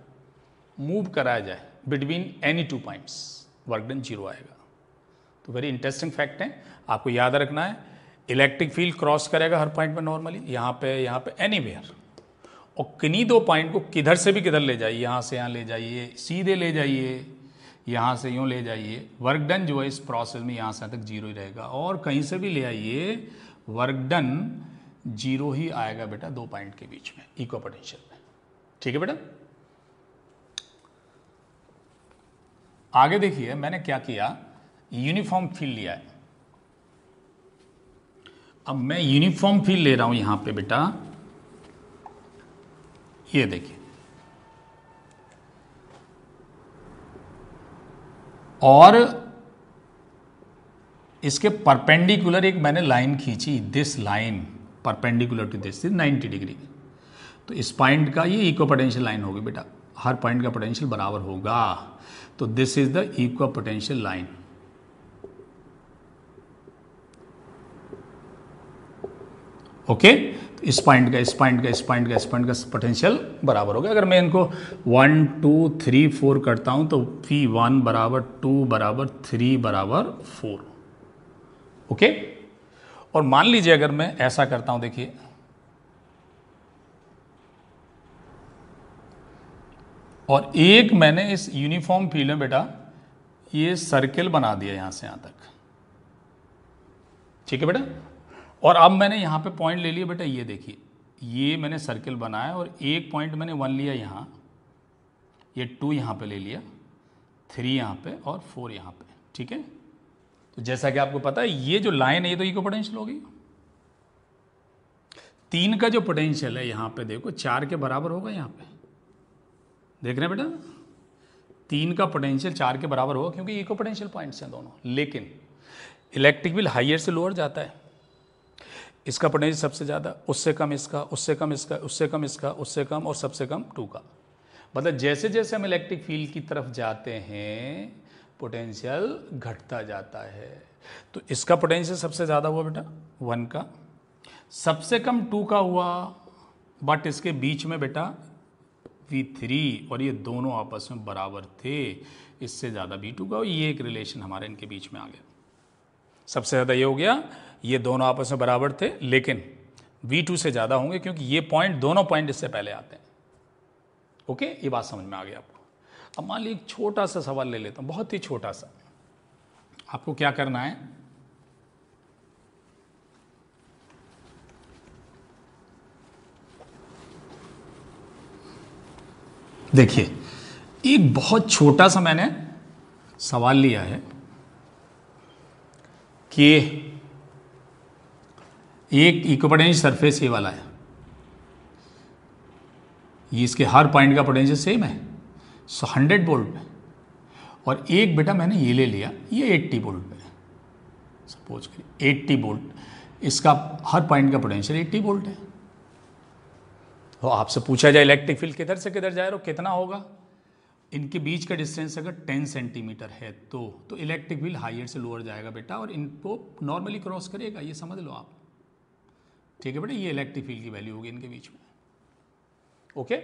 मूव कराया जाए between any 2 points, work done 0 आएगा। तो वेरी इंटरेस्टिंग फैक्ट है, आपको याद रखना है। इलेक्ट्रिक फील्ड क्रॉस करेगा हर पॉइंट पे नॉर्मली, यहाँ पे एनीवेयर, और किन्हीं दो पॉइंट को किधर से भी किधर ले जाइए, यहाँ से यहाँ ले जाइए, सीधे ले जाइए, यहाँ से यूँ ले जाइए, वर्क डन जो है इस प्रोसेस में यहाँ से तक 0 ही रहेगा, और कहीं से भी ले आइए वर्क डन 0 ही आएगा बेटा 2 पॉइंट के बीच में इक्वा पोटेंशियल में। ठीक है बेटा, आगे देखिए मैंने क्या किया, यूनिफॉर्म फील्ड लिया है। अब मैं यूनिफॉर्म फील्ड ले रहा हूं यहां पे बेटा, ये देखिए, और इसके परपेंडिकुलर एक मैंने लाइन खींची, this line perpendicular to this 90 degree. तो इस पॉइंट का ये इक्व पोटेंशियल लाइन होगी बेटा, हर पॉइंट का पोटेंशियल बराबर होगा, तो this is the equipotential line. Okay, तो इस पॉइंट का इस पॉइंट का इस पॉइंट का इस पॉइंट का पोटेंशियल बराबर होगा। अगर मैं इनको 1 2 3 4 करता हूं तो V1 बराबर 2 बराबर 3 बराबर 4। ओके, और मान लीजिए अगर मैं ऐसा करता हूं, देखिए और एक मैंने इस यूनिफॉर्म फील्ड में बेटा ये सर्किल बना दिया यहां से यहां तक, ठीक है बेटा। और अब मैंने यहां पे पॉइंट ले लिया बेटा, ये देखिए ये मैंने सर्किल बनाया और एक पॉइंट मैंने 1 लिया यहां, ये 2 यहां पे ले लिया, 3 यहां पे और 4 यहां पे, ठीक है। तो जैसा कि आपको पता है ये जो लाइन है ये तो इक्व पोटेंशियल होगी। 3 का जो पोटेंशियल है यहां पे देखो 4 के बराबर होगा, यहां पे देख रहे हैं बेटा, 3 का पोटेंशियल 4 के बराबर होगा क्योंकि इक्व पोटेंशियल पॉइंट्स हैं दोनों। लेकिन इलेक्ट्रिक व्हील हायर से लोअर जाता है, इसका पोटेंशियल सबसे ज़्यादा, उससे कम इसका, उससे कम इसका, उससे कम इसका, उससे कम और सबसे कम 2 का। मतलब जैसे जैसे हम इलेक्ट्रिक फील्ड की तरफ जाते हैं पोटेंशियल घटता जाता है। तो इसका पोटेंशियल सबसे ज़्यादा हुआ बेटा 1 का, सबसे कम 2 का हुआ, बट इसके बीच में बेटा V3 और ये दोनों आपस में बराबर थे, इससे ज़्यादा V2 का, ये एक रिलेशन हमारे इनके बीच में आ गया। सबसे ज़्यादा ये हो गया, ये दोनों आपस में बराबर थे, लेकिन V2 से ज़्यादा होंगे क्योंकि ये पॉइंट, दोनों पॉइंट इससे पहले आते हैं। ओके, ये बात समझ में आ गई आपको। अब मान लीजिए एक छोटा सा सवाल ले लेता हूँ, बहुत ही छोटा सा। आपको क्या करना है, देखिए एक बहुत छोटा सा मैंने सवाल लिया है कि एक इक्विपोटेंशियल सरफेस ये वाला है, ये इसके हर पॉइंट का पोटेंशियल सेम है, 100 वोल्ट पे, और एक बेटा मैंने ये ले लिया, ये 80 वोल्ट पे, सपोज करिए 80 वोल्ट, इसका हर पॉइंट का पोटेंशियल 80 वोल्ट है। तो आपसे पूछा जाए इलेक्ट्रिक फील्ड किधर से किधर जा रहा हो, कितना होगा, इनके बीच का डिस्टेंस अगर 10 सेंटीमीटर है तो इलेक्ट्रिक फील्ड हायर से लोअर जाएगा बेटा, और इनको नॉर्मली क्रॉस करेगा, ये समझ लो आप, ठीक है बेटा। ये इलेक्ट्रिक फील्ड की वैल्यू होगी इनके बीच में। ओके,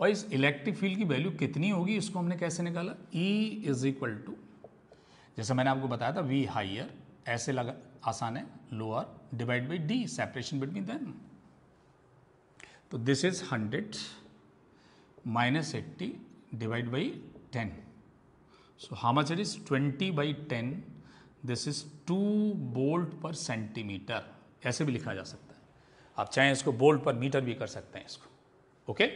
और इस इलेक्ट्रिक फील्ड की वैल्यू कितनी होगी इसको हमने कैसे निकाला, E इज इक्वल टू, जैसे मैंने आपको बताया था V हायर, ऐसे लगा आसान है, lower divide by D, separation between them. तो this is 100 minus 80 divide by 10, so how much it is 20/10, this is 2 volt per centimetre, ऐसे भी लिखा जा सकता है। आप चाहें इसको वोल्ट पर मीटर भी कर सकते हैं इसको। ओके,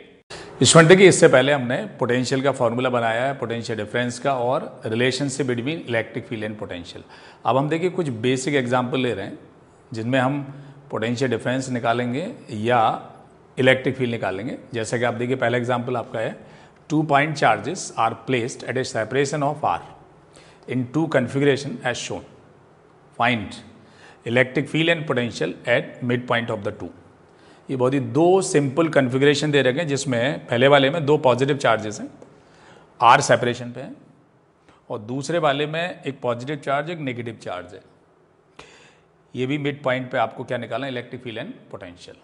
स्टूडेंट देखिए इससे पहले हमने पोटेंशियल का फॉर्मूला बनाया है, पोटेंशियल डिफरेंस का, और relationship between electric field and potential. अब हम देखिए कुछ बेसिक एग्जांपल ले रहे हैं जिनमें हम पोटेंशियल डिफरेंस निकालेंगे या इलेक्ट्रिक फील्ड निकालेंगे। जैसा कि आप देखिए पहला एग्जाम्पल आपका है, 2 point charges are placed at a separation of r in 2 configuration as shown. Find electric field and potential at midpoint of the two. ये बहुत ही 2 सिंपल कन्फिग्रेशन दे रखे हैं, जिसमें पहले वाले में 2 पॉजिटिव चार्जेस हैं, r सेपरेशन पे है, और दूसरे वाले में एक पॉजिटिव चार्ज एक नेगेटिव चार्ज है। ये भी मिड पॉइंट पे आपको क्या निकालना है, इलेक्ट्रिक फील्ड एंड पोटेंशियल।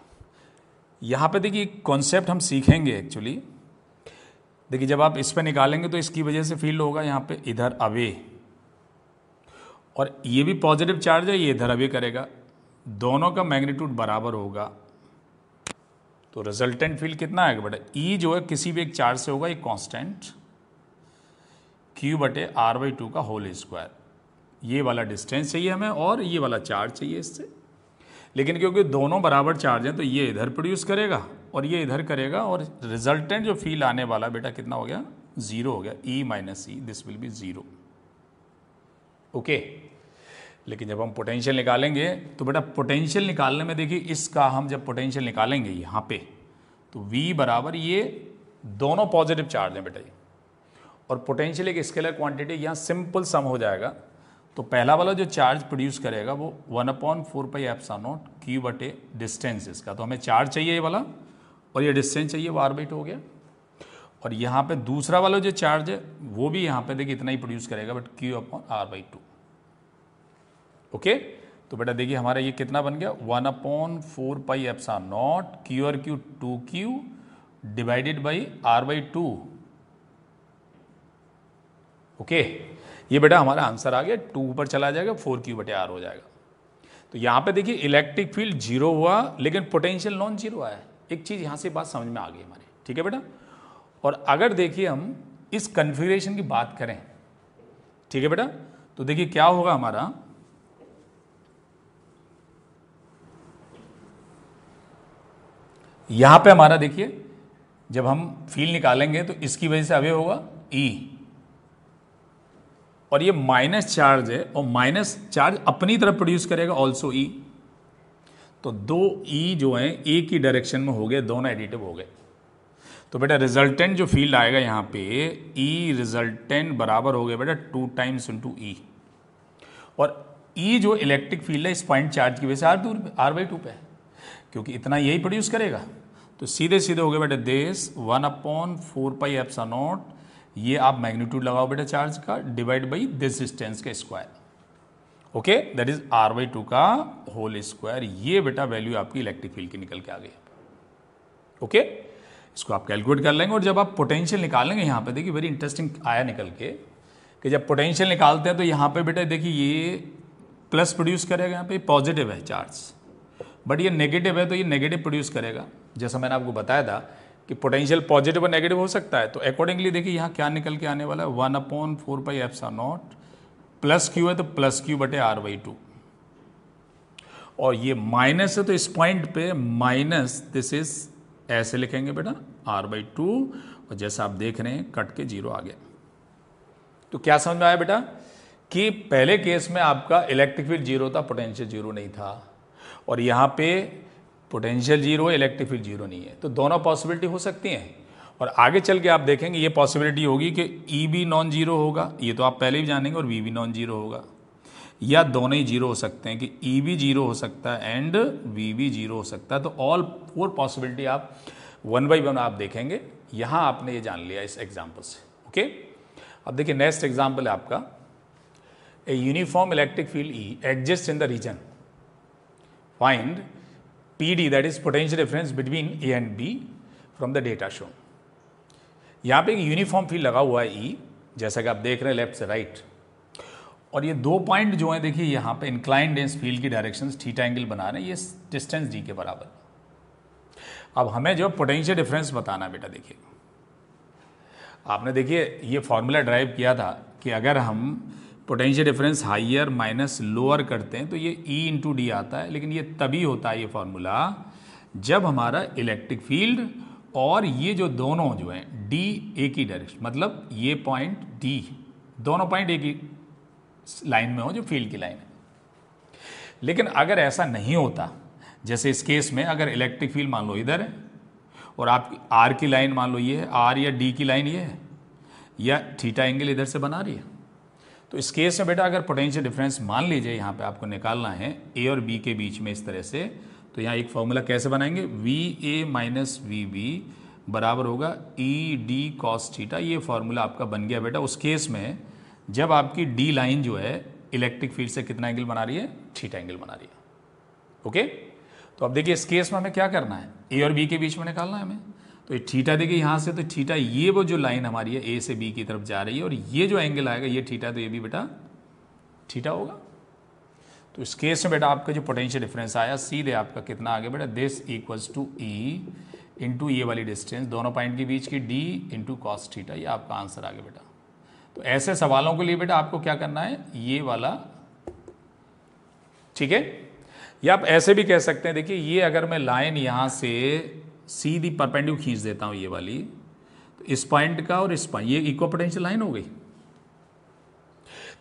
यहाँ पे देखिए कॉन्सेप्ट हम सीखेंगे एक्चुअली। देखिए जब आप इस पे निकालेंगे तो इसकी वजह से फील्ड होगा यहाँ पे इधर अवे, और ये भी पॉजिटिव चार्ज है, ये इधर अवे करेगा, दोनों का मैग्नीट्यूड बराबर होगा, तो रिजल्टेंट फील्ड कितना आएगा बेटा, ई जो है किसी भी एक चार्ज से होगा, एक कांस्टेंट Q/r/2 का होल स्क्वायर। ये वाला डिस्टेंस चाहिए हमें और ये वाला चार्ज चाहिए इससे, लेकिन क्योंकि दोनों बराबर चार्ज हैं तो ये इधर प्रोड्यूस करेगा और ये इधर करेगा, और रिजल्टेंट जो फील्ड आने वाला बेटा कितना हो गया, 0 हो गया, E minus E, this will be 0। Okay, लेकिन जब हम पोटेंशियल निकालेंगे तो बेटा पोटेंशियल निकालने में देखिए इसका हम जब पोटेंशियल निकालेंगे यहाँ पे तो V बराबर, ये दोनों पॉजिटिव चार्ज हैं बेटा ये, और पोटेंशियल एक स्केलर क्वांटिटी, यहाँ सिंपल सम हो जाएगा। तो पहला वाला जो चार्ज प्रोड्यूस करेगा वो 1/4πε0 Q बटे डिस्टेंस इसका, तो हमें चार्ज चाहिए ये वाला और ये डिस्टेंस चाहिए, वो r/2 हो गया। और यहाँ पे दूसरा वाला जो चार्ज है वो भी यहाँ पे देखिए इतना ही प्रोड्यूस करेगा, बट Q/r/2। ओके, तो बेटा देखिए हमारा ये कितना बन गया, 1/4πε0 Q/Q 2Q divided by r/2। Okay, ये बेटा हमारा आंसर आ गया, 2 ऊपर चला जाएगा, 4Q बटे R हो जाएगा। तो यहाँ पे देखिए इलेक्ट्रिक फील्ड 0 हुआ लेकिन पोटेंशियल नॉन जीरो आया। एक चीज़ यहाँ से बात समझ में आ गई हमारी, ठीक है बेटा। और अगर देखिए हम इस कन्फिग्रेशन की बात करें, ठीक है बेटा, तो देखिए क्या होगा हमारा, यहां पे हमारा देखिए जब हम फील्ड निकालेंगे तो इसकी वजह से अवे होगा E, और ये माइनस चार्ज है और माइनस चार्ज अपनी तरफ प्रोड्यूस करेगा ऑल्सो E। तो दो E जो है एक ही डायरेक्शन में हो गए, दोनों एडिटिव हो गए। तो बेटा रिजल्टेंट जो फील्ड आएगा यहाँ पे E रिजल्टेंट बराबर हो गया बेटा 2 टाइम्स इंटू E, और E जो इलेक्ट्रिक फील्ड है इस पॉइंट चार्ज की वजह से r/2 पे है, क्योंकि इतना यही प्रोड्यूस करेगा। तो सीधे सीधे हो गया बेटा दिस 1/4πε0, ये आप मैग्नीट्यूड लगाओ बेटा चार्ज का, डिवाइड बाई दिस डिस्टेंस का square. Okay, that is r/2 का होल स्क्वायर। ये बेटा वैल्यू आपकी इलेक्ट्रिक फील्ड की निकल के आ गई। ओके, इसको आप कैलकुलेट कर लेंगे। और जब आप पोटेंशियल निकालेंगे यहाँ पे देखिए वेरी इंटरेस्टिंग आया निकल के, कि जब पोटेंशियल निकालते हैं तो यहाँ पे बेटा देखिए ये प्लस प्रोड्यूस करेगा, यहाँ पे पॉजिटिव है चार्ज, बट ये नेगेटिव है तो ये नेगेटिव प्रोड्यूस करेगा। जैसा मैंने आपको बताया था कि पोटेंशियल पॉजिटिव और नेगेटिव हो सकता है, तो अकॉर्डिंगली देखिए यहाँ क्या निकल के आने वाला है, 1/4πε0 प्लस Q है तो प्लस Q बटे r/2, और ये माइनस है तो इस पॉइंट पे माइनस, दिस इज ऐसे लिखेंगे बेटा r/2, और जैसा आप देख रहे हैं कट के 0 आ गया। तो क्या समझ में आया बेटा कि पहले केस में आपका इलेक्ट्रिक फील्ड 0 था, पोटेंशियल 0 नहीं था, और यहाँ पे पोटेंशियल 0 है, इलेक्ट्रिक फील्ड 0 नहीं है। तो दोनों पॉसिबिलिटी हो सकती हैं, और आगे चल के आप देखेंगे ये पॉसिबिलिटी होगी कि E भी नॉन जीरो होगा, ये तो आप पहले भी जानेंगे, और V भी नॉन जीरो होगा, या दोनों ही जीरो हो सकते हैं कि E भी जीरो हो सकता है एंड V भी जीरो हो सकता है। तो ऑल 4 पॉसिबिलिटी आप 1 बाई 1 आप देखेंगे। यहाँ आपने ये जान लिया इस एग्जाम्पल से। ओके, अब देखिए नेक्स्ट एग्जाम्पल है आपका, a uniform electric field E exist in the region, find PD, that is potential difference between A and B from the data show. यहाँ पे एक यूनिफॉर्म फील्ड लगा हुआ है E, जैसा कि आप देख रहे हैं लेफ्ट से राइट, और ये 2 पॉइंट जो हैं देखिए यहाँ पे इंक्लाइंड इस फील्ड की डायरेक्शन थीटा एंगल बना रहे हैं, ये डिस्टेंस D के बराबर। अब हमें जो पोटेंशियल डिफरेंस बताना है बेटा, देखिए आपने देखिए ये फॉर्मूला ड्राइव किया था कि अगर हम potential difference higher minus lower करते हैं तो ये E इंटू डी आता है, लेकिन ये तभी होता है ये फॉर्मूला जब हमारा इलेक्ट्रिक फील्ड और ये जो दोनों जो हैं D एक ही डायरेक्शन, मतलब ये पॉइंट D, दोनों पॉइंट एक ही लाइन में हो जो फील्ड की लाइन है। लेकिन अगर ऐसा नहीं होता, जैसे इस केस में अगर इलेक्ट्रिक फील्ड मान लो इधर है और आपकी R की लाइन मान लो ये है, R या D की लाइन ये है, या थीटा एंगल इधर से बना रही है, तो इस केस में बेटा अगर पोटेंशियल डिफरेंस मान लीजिए यहाँ पे आपको निकालना है A और B के बीच में इस तरह से, तो यहाँ एक फॉर्मूला कैसे बनाएंगे, VA माइनस VB बराबर होगा ED cos थीटा। ये फॉर्मूला आपका बन गया बेटा उस केस में जब आपकी D लाइन जो है इलेक्ट्रिक फील्ड से कितना एंगल बना रही है, थीटा एंगल बना रही है। ओके, तो अब देखिए इस केस में हमें क्या करना है, A और B के बीच में निकालना है हमें। तो ये थीटा देखिए यहाँ से, तो थीटा ये वो जो लाइन हमारी है A से B की तरफ जा रही है, और ये जो एंगल आएगा ये थीटा, तो ये भी बेटा थीटा होगा। तो इस केस में बेटा आपका जो पोटेंशियल डिफरेंस आया सीधे आपका कितना आ गया बेटा, this equals to E into ये वाली डिस्टेंस दोनों पॉइंट के बीच की D इंटू कॉस थीटा, ये आपका आंसर आ गया बेटा। तो ऐसे सवालों के लिए बेटा आपको क्या करना है, ये वाला, ठीक है। या आप ऐसे भी कह सकते हैं, देखिए ये अगर मैं लाइन यहाँ से सीधी परपेंडिकुलर खींच देता हूँ ये वाली, तो इस पॉइंट का और इस पॉइंट, ये इक्वल पोटेंशियल लाइन हो गई।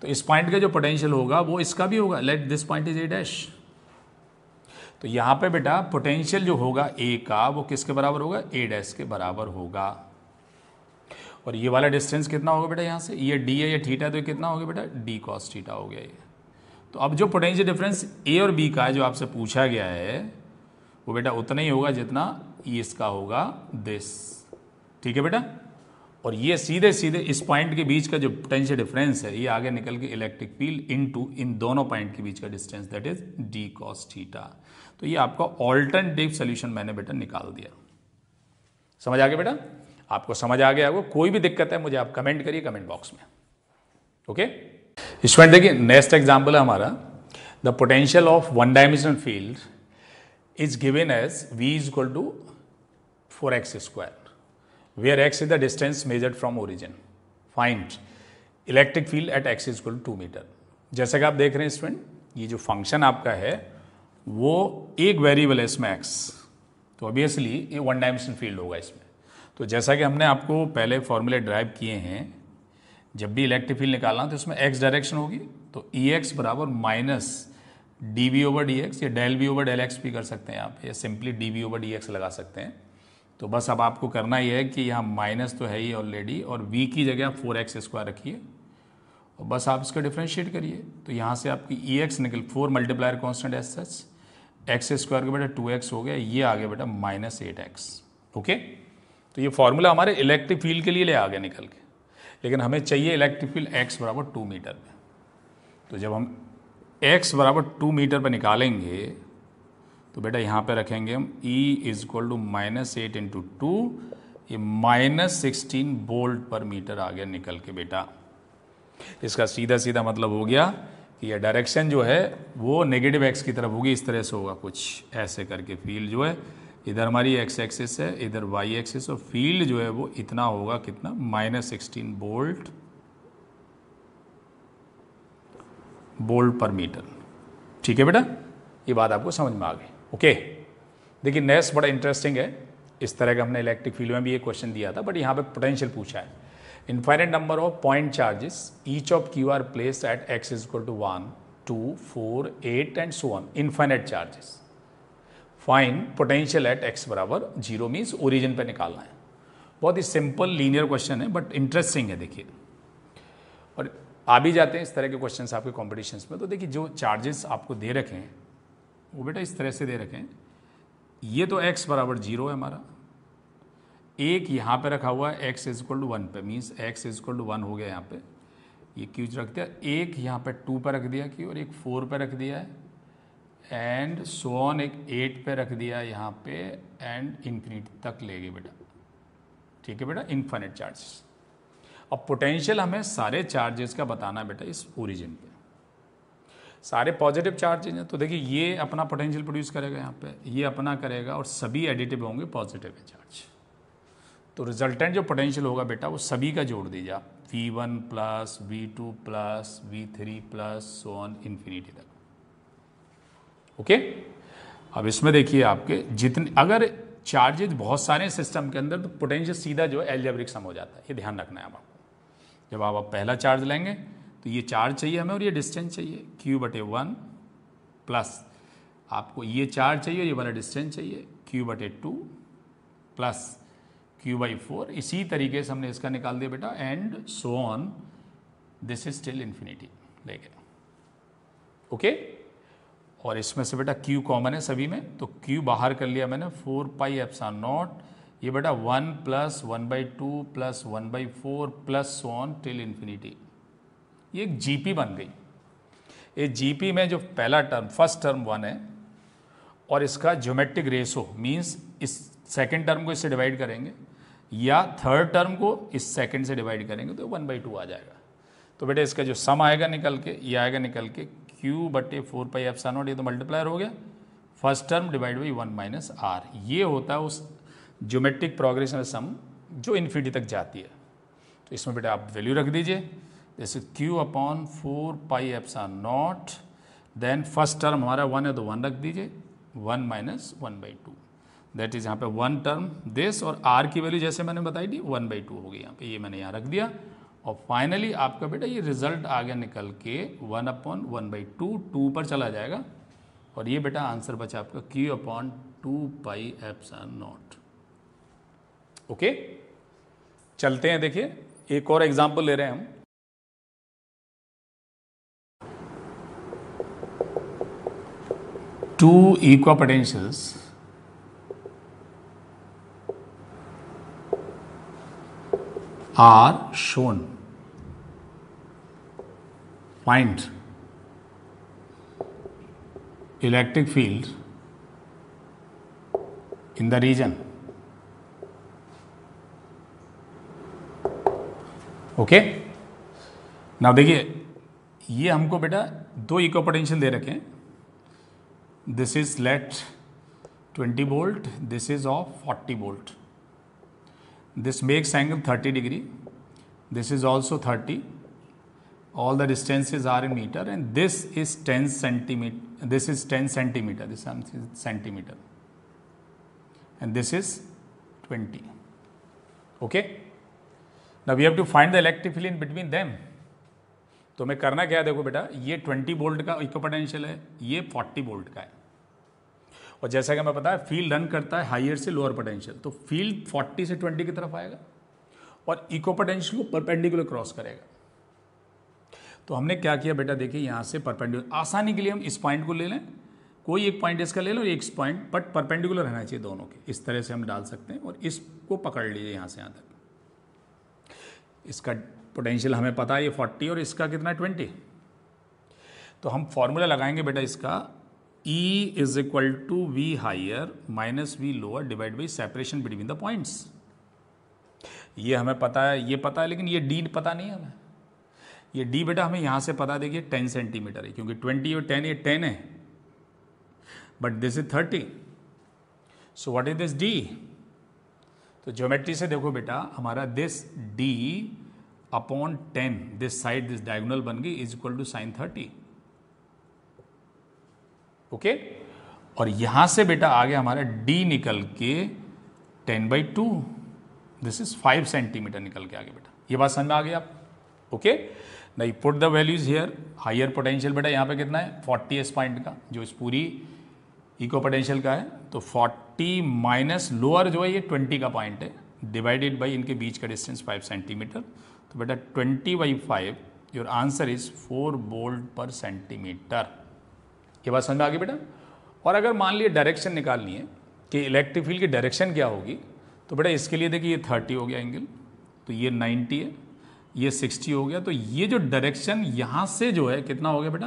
तो इस पॉइंट का जो पोटेंशियल होगा वो इसका भी होगा। Let this point is a dash. तो यहाँ पे बेटा पोटेंशियल जो होगा ए का वो किसके बराबर होगा, ए डैश के बराबर होगा। और ये वाला डिस्टेंस कितना होगा बेटा, यहाँ से ये डी है, ये थीटा, तो ये कितना हो गया बेटा, डी कॉस थीटा हो गया ये। तो अब जो पोटेंशियल डिफरेंस ए और बी का है जो आपसे पूछा गया है वो बेटा उतना ही होगा जितना ई इसका होगा दिस। ठीक है बेटा। और ये सीधे सीधे इस पॉइंट के बीच का जो पोटेंशियल डिफरेंस है ये आगे निकल के इलेक्ट्रिक फील्ड इनटू इन दोनों पॉइंट के बीच का distance, that is D cos theta. तो ये आपका ऑल्टरनेटिव सोल्यूशन मैंने बेटा निकाल दिया। समझ आ गया बेटा? आपको समझ आ गया होगा? कोई भी दिक्कत है मुझे आप कमेंट करिए कमेंट बॉक्स में। ओके स्टूडेंट, देखिए नेक्स्ट एग्जांपल है हमारा, the potential of one dimensional field is given as v is equal to 4x square where x is the distance measured from origin. Find electric field at x is equal to 2 metre. जैसा कि आप देख रहे हैं student, ये जो function आपका है वो एक वेरिएबल है इसमें x, तो ऑब्वियसली ये वन डायमेंशनल फील्ड होगा इसमें। तो जैसा कि हमने आपको पहले फॉर्मूले ड्राइव किए हैं, जब भी इलेक्ट्रिक फील्ड निकालना तो इसमें x डायरेक्शन होगी, तो ई एक्स बराबर minus d V over d x, या del V over del x भी कर सकते हैं आप, या simply d V over d x लगा सकते हैं। तो बस अब आपको करना यह है कि यहाँ माइनस तो है ही ऑलरेडी, और v की जगह आप 4x स्क्वायर रखिए और बस आप इसका डिफ्रेंशिएट करिए। तो यहाँ से आपकी ई एक्स निकल 4 multiplier constant as such, x square का बेटा 2x हो गया, ये आ गया बेटा माइनस 8x। ओके, तो ये फॉर्मूला हमारे इलेक्ट्रिक फील्ड के लिए ले आ गया निकल के, लेकिन हमें चाहिए इलेक्ट्रिक फील्ड x बराबर 2 मीटर पे। तो जब हम x बराबर 2 मीटर पर निकालेंगे तो बेटा यहाँ पे रखेंगे हम E is equal to minus 8 into 2, ये माइनस 16 वोल्ट पर मीटर आ गया निकल के बेटा। इसका सीधा सीधा मतलब हो गया कि ये डायरेक्शन जो है वो नेगेटिव x की तरफ होगी, इस तरह से होगा कुछ ऐसे करके। फील्ड जो है इधर हमारी x एक्सिस है, इधर y एक्सिस, और फील्ड जो है वो इतना होगा, कितना, माइनस 16 वोल्ट पर मीटर। ठीक है बेटा, ये बात आपको समझ में आ गई। ओके, देखिए नेक्स्ट बड़ा इंटरेस्टिंग है, इस तरह का हमने इलेक्ट्रिक फील्ड में भी एक क्वेश्चन दिया था, बट यहाँ पे पोटेंशियल पूछा है। Infinite number of point charges each of q are placed at x is equal to 1 2 4 8 and so on, infinite charges. Find potential at x बराबर 0, मीन्स ओरिजिन पे निकालना है। बहुत ही सिंपल लीनियर क्वेश्चन है बट इंटरेस्टिंग है। देखिए, और आ भी जाते हैं इस तरह के क्वेश्चन आपके कॉम्पिटिशन्स में। तो देखिए जो चार्जेस आपको दे रखे हैं वो बेटा इस तरह से दे रखे हैं, ये तो x बराबर 0 है हमारा, एक यहाँ पे रखा हुआ है x इज इक्वल टू 1 पे, means x is equal to 1 हो गया यहाँ पे, ये q रख दिया, एक यहाँ पे 2 पे रख दिया q, और एक 4 पे रख दिया है, एंड सो ऑन, एक 8 पे रख दिया यहाँ पे, एंड इन्फिनिटी तक ले गए बेटा। ठीक है बेटा, इनफाइनाइट चार्जेस। अब पोटेंशियल हमें सारे चार्जेस का बताना है बेटा इस ओरिजिन पे। सारे पॉजिटिव चार्जेज हैं, तो देखिए ये अपना पोटेंशियल प्रोड्यूस करेगा यहाँ पे, ये अपना करेगा, और सभी एडिटिव होंगे पॉजिटिव है चार्ज। तो रिजल्टेंट जो पोटेंशियल होगा बेटा वो सभी का जोड़ दीजिए आप, V1 plus V2 plus V3 plus so on infinity तक। ओके, अब इसमें देखिए आपके जितने अगर चार्जेज बहुत सारे सिस्टम के अंदर, तो पोटेंशियल सीधा जो है एल्जेब्रिक सम हो जाता है, ये ध्यान रखना है आपको। जब आप पहला चार्ज लेंगे तो ये चार्ज चाहिए हमें और ये डिस्टेंस चाहिए q/1, प्लस आपको ये चार्ज चाहिए और ये वाला डिस्टेंस चाहिए q/2 प्लस q/4। इसी तरीके से हमने इसका निकाल दिया बेटा, and so on, this is till infinity ले गए। ओके, और इसमें से बेटा q कॉमन है सभी में, तो q बाहर कर लिया मैंने, 4πε0, ये बेटा 1 plus 1/2 plus 1/4 plus so on till infinity. ये एक जीपी बन गई। ये जीपी में जो पहला टर्म, फर्स्ट टर्म 1 है, और इसका ज्योमेट्रिक रेशो मींस इस सेकंड टर्म को इससे डिवाइड करेंगे या थर्ड टर्म को इस सेकंड से डिवाइड करेंगे तो 1/2 आ जाएगा। तो बेटा इसका जो सम आएगा निकल के, ये आएगा निकल के q/4πε0, ये तो मल्टीप्लायर हो गया, first term divide by 1 minus r। ये होता है उस ज्योमेट्रिक प्रोग्रेशन सम जो इन्फिनिटी तक जाती है। तो इसमें बेटा आप वैल्यू रख दीजिए, जैसे q/4πε0, देन फर्स्ट टर्म हमारा 1 है तो 1 रख दीजिए, 1 माइनस 1/2। दैट इज यहाँ पे 1 टर्म दिस, और आर की वैल्यू जैसे मैंने बताई थी 1/2 हो गई यहाँ पे, ये मैंने यहाँ रख दिया। और फाइनली आपका बेटा ये रिजल्ट आ गया निकल के 1/1/2, 2 पर चला जाएगा, और ये बेटा आंसर बचा आपका Q/2πε0। ओके, चलते हैं, देखिए एक और एग्जाम्पल ले रहे हैं हम। Two equipotentials are shown. Find electric field in the region. Okay, now देखिए ये हमको बेटा दो इक्व पोटेंशियल दे रखे हैं। This is let 20 volt, this is of 40 volt. This makes angle 30 degree. This is also 30. All the distances are in meter, and this is 10 centimeter. This is 10 centimeter. This is centimeter, and this is 20. Okay. Now we have to find the electric field in between them. तो हमें करना क्या है, देखो बेटा ये 20 volt का इक्व potential है, ये 40 वोल्ट का है, और जैसा कि हमें पता है फील्ड रन करता है हायर से लोअर पोटेंशियल, तो फील्ड 40 से 20 की तरफ आएगा और इक्व पोटेंशियल को परपेंडिकुलर क्रॉस करेगा। तो हमने क्या किया बेटा, देखिए यहाँ से परपेंडिकुलर, आसानी के लिए हम इस पॉइंट को ले लें, कोई एक पॉइंट इसका ले लो, एक पॉइंट, बट परपेंडिकुलर रहना चाहिए दोनों के, इस तरह से हम डाल सकते हैं, और इसको पकड़ लीजिए यहाँ से यहाँ तक। इसका पोटेंशियल हमें पता है ये 40 और इसका कितना है 20। तो हम फॉर्मूला लगाएंगे बेटा इसका, E is equal to V higher minus V lower divide by separation between the points. ये हमें पता है, ये पता है, लेकिन ये D पता नहीं है हमें। ये D बेटा हमें यहाँ से पता, देखिए 10 सेंटीमीटर है, क्योंकि 20 और 10 ये 10 है, but this is 30। So what is this D? तो ज्योमेट्री से देखो बेटा हमारा this D upon 10, this side this diagonal बन गई, is equal to sine 30। Okay, और यहां से बेटा आ गया हमारा D निकल के 10/2, दिस इज 5 सेंटीमीटर निकल के आ गया बेटा। ये बात समझ में आ गई आप? ओके, नहीं put the values here. Higher potential बेटा यहाँ पे कितना है 40 इस पॉइंट का, जो इस पूरी इक्व पोटेंशियल का है, तो 40 माइनस लोअर जो है ये 20 का पॉइंट है, डिवाइडेड बाई इनके बीच का डिस्टेंस 5 सेंटीमीटर। तो बेटा 20/5, your answer is 4 volt per centimetre. ये बात समझ में आ गई बेटा? और अगर मान लिया डायरेक्शन निकालनी है कि इलेक्ट्रिक फील्ड की डायरेक्शन क्या होगी, तो बेटा इसके लिए देखिए ये 30 हो गया एंगल, तो ये 90 है, ये 60 हो गया, तो ये जो डायरेक्शन यहाँ से जो है कितना हो गया बेटा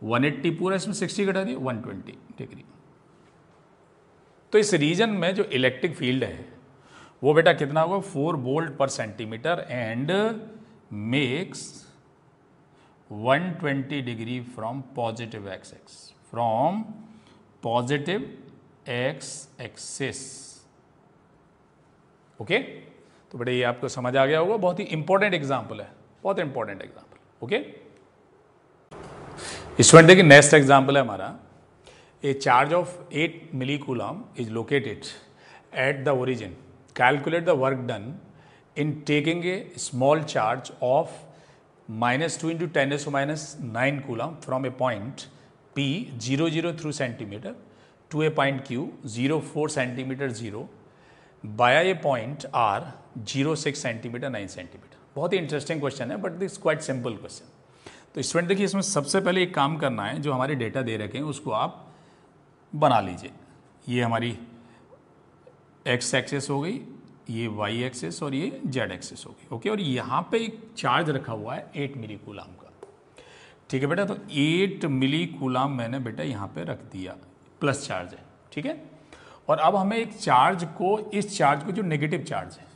180 पूरा, इसमें 60 घटा दिया 120 डिग्री। तो इस रीजन में जो इलेक्ट्रिक फील्ड है वो बेटा कितना होगा 4 volt per centimetre, and makes 120 degree from positive x x, from positive x axis. Okay, तो बेटा ये आपको समझ आ गया होगा, बहुत ही इंपॉर्टेंट एग्जाम्पल है, बहुत इंपॉर्टेंट एग्जाम्पल। ओके, स्टूडेंट देखिए नेक्स्ट एग्जाम्पल है हमारा, a charge of 8 milli coulomb is located at the origin, calculate the work done in taking a small charge of -2 × 10⁻⁹ coulomb from a point P 0 through centimeter to a point Q 0.4 centimeter 0 बाया ए point R 0.6 centimetre 9 centimetre. बहुत ही interesting question है, but this quite simple question. तो student देखिए इसमें सबसे पहले एक काम करना है, जो हमारे डेटा दे रखे हैं उसको आप बना लीजिए। ये हमारी एक्स एक्सेस हो गई, ये वाई एक्सेस और ये जेड एक्सेस हो गई। ओके, और यहाँ पे एक चार्ज रखा हुआ है 8 मिली कूलम का। ठीक है बेटा, तो 8 मिली कूलम मैंने बेटा यहाँ पे रख दिया, प्लस चार्ज है। ठीक है, और अब हमें एक चार्ज को, इस चार्ज को जो नेगेटिव चार्ज है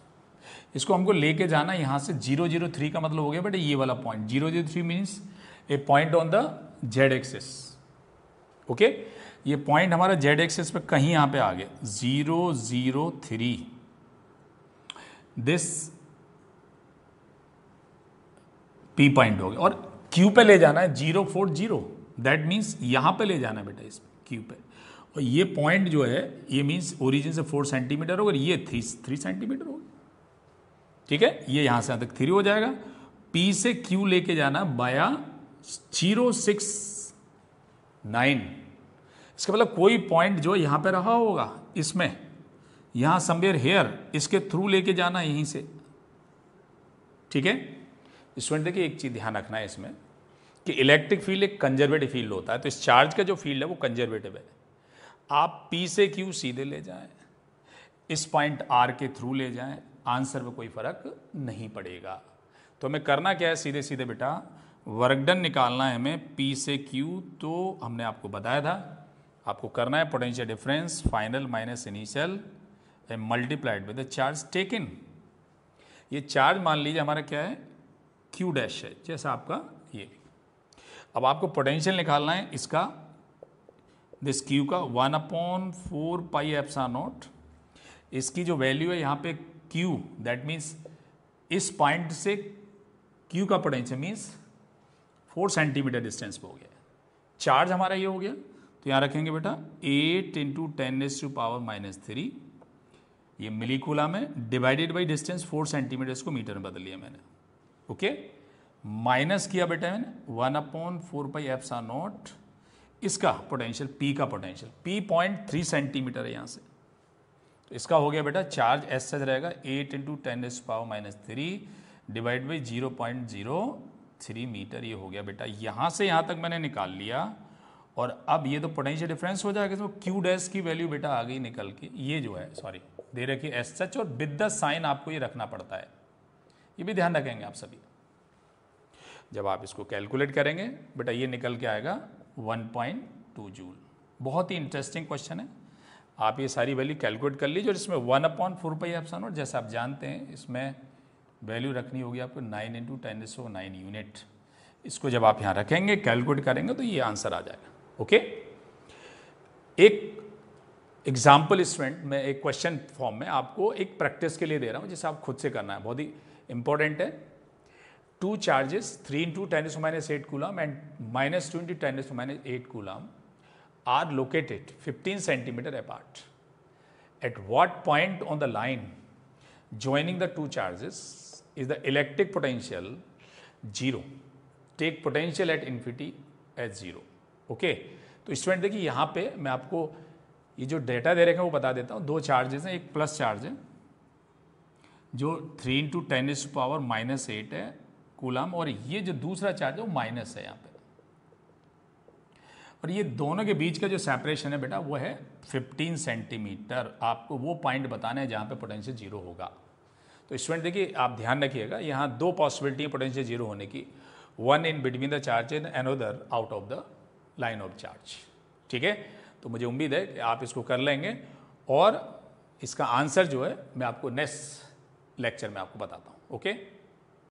इसको हमको लेके जाना यहाँ से 003 का मतलब हो गया बेटा ये वाला point. 003 means A point on the Z axis. Okay, ये पॉइंट हमारा जेड एक्सिस पे कहीं यहाँ पे आ गया 003, दिस पी पॉइंट हो गया, और क्यू पे ले जाना है 040, दैट मीन्स यहाँ पे ले जाना है बेटा इस क्यू पे, और ये पॉइंट जो है ये मीन्स ओरिजिन से 4 सेंटीमीटर होगा, ये 3 सेंटीमीटर होगा। ठीक है, ये यहां से यहां तक 3 हो जाएगा। P से Q लेके जाना बाया 069, इसका मतलब कोई पॉइंट जो यहां पे रहा होगा इसमें, यहां समवेयर हेयर, इसके थ्रू लेके जाना यहीं से। ठीक है, स्टूडेंट देखिए एक चीज ध्यान रखना है इसमें कि इलेक्ट्रिक फील्ड एक कंजर्वेटिव फील्ड होता है, तो इस चार्ज का जो फील्ड है वो कंजर्वेटिव है। आप P से Q सीधे ले जाएं, इस पॉइंट R के थ्रू ले जाएं, आंसर में कोई फर्क नहीं पड़ेगा। तो हमें करना क्या है, सीधे सीधे बेटा वर्क डन निकालना है हमें P से Q। तो हमने आपको बताया था आपको करना है potential difference final minus initial multiplied with the charge taken. ये चार्ज मान लीजिए हमारा क्या है, Q डैश है, जैसा आपका ये। अब आपको पोटेंशियल निकालना है इसका, दिस Q का 1/4 पाई एप्सिलॉन नॉट। इसकी जो वैल्यू है यहाँ पे Q, दैट मीन्स इस पॉइंट से Q का पोटेंशियल मीन्स 4 सेंटीमीटर डिस्टेंस पे हो गया। चार्ज हमारा ये हो गया, तो यहाँ रखेंगे बेटा 8 × 10⁻⁻3, ये मिली कूलम है, डिवाइडेड बाई डिस्टेंस 4 सेंटीमीटर, इसको मीटर में बदल लिया मैंने। ओके, माइनस किया बेटा मैंने 1/4 पाई एप्सिलॉन नॉट, इसका पोटेंशियल P का पोटेंशियल, P 0.3 सेंटीमीटर है यहाँ से, तो इसका हो गया बेटा चार्ज एस सच रहेगा 8 × 10⁻³ डिवाइड बाई 0.03 मीटर। ये हो गया बेटा, यहाँ से यहाँ तक मैंने निकाल लिया। और अब ये तो पोटेंशियल डिफरेंस हो जाएगा, तो Q डैश की वैल्यू बेटा आ गई निकल के, ये जो है सॉरी दे रखी एस सच, और विद द साइन आपको ये रखना पड़ता है, ये भी ध्यान रखेंगे आप सभी। जब आप इसको कैलकुलेट करेंगे बेटा ये निकल के आएगा 1.2 जूल। बहुत ही इंटरेस्टिंग क्वेश्चन है, आप ये सारी वैल्यू कैलकुलेट कर लीजिए। और इसमें 1/4 पाई एप्सिलॉन नॉट, जैसे आप जानते हैं इसमें वैल्यू रखनी होगी आपको 9 × 10⁹ यूनिट। इसको जब आप यहाँ रखेंगे कैलकुलेट करेंगे तो ये आंसर आ जाएगा। ओके, एक एग्जाम्पल स्टूडेंट मैं एक क्वेश्चन फॉर्म में आपको एक प्रैक्टिस के लिए दे रहा हूँ, जिसे आप खुद से करना है, बहुत ही इंपॉर्टेंट है। 2 charges 3 × 10⁻8 coulomb and -2 × 10⁻8 coulomb are located 15 centimeter apart. At what point on the line joining the 2 charges is the electric potential 0? Take potential at infinity as 0. Okay? तो स्टूडेंट देखिए यहाँ पे मैं आपको ये जो डेटा दे रखे हैं वो बता देता हूँ। 2 चार्जेस हैं, एक प्लस चार्ज है जो 3 × 10⁻⁻8 है कूलम, और ये जो दूसरा चार्ज है वो माइनस है यहाँ पे। और ये दोनों के बीच का जो सेपरेशन है बेटा वो है 15 सेंटीमीटर। आपको वो पॉइंट बताना है जहाँ पे पोटेंशियल 0 होगा। तो स्टूडेंट देखिए आप ध्यान रखिएगा, यहाँ 2 पॉसिबिलिटी है पोटेंशियल 0 होने की, one in between the charge and another out of the line of charge. ठीक है, तो मुझे उम्मीद है कि आप इसको कर लेंगे, और इसका आंसर जो है मैं आपको नेक्स्ट लेक्चर में आपको बताता हूँ। ओके।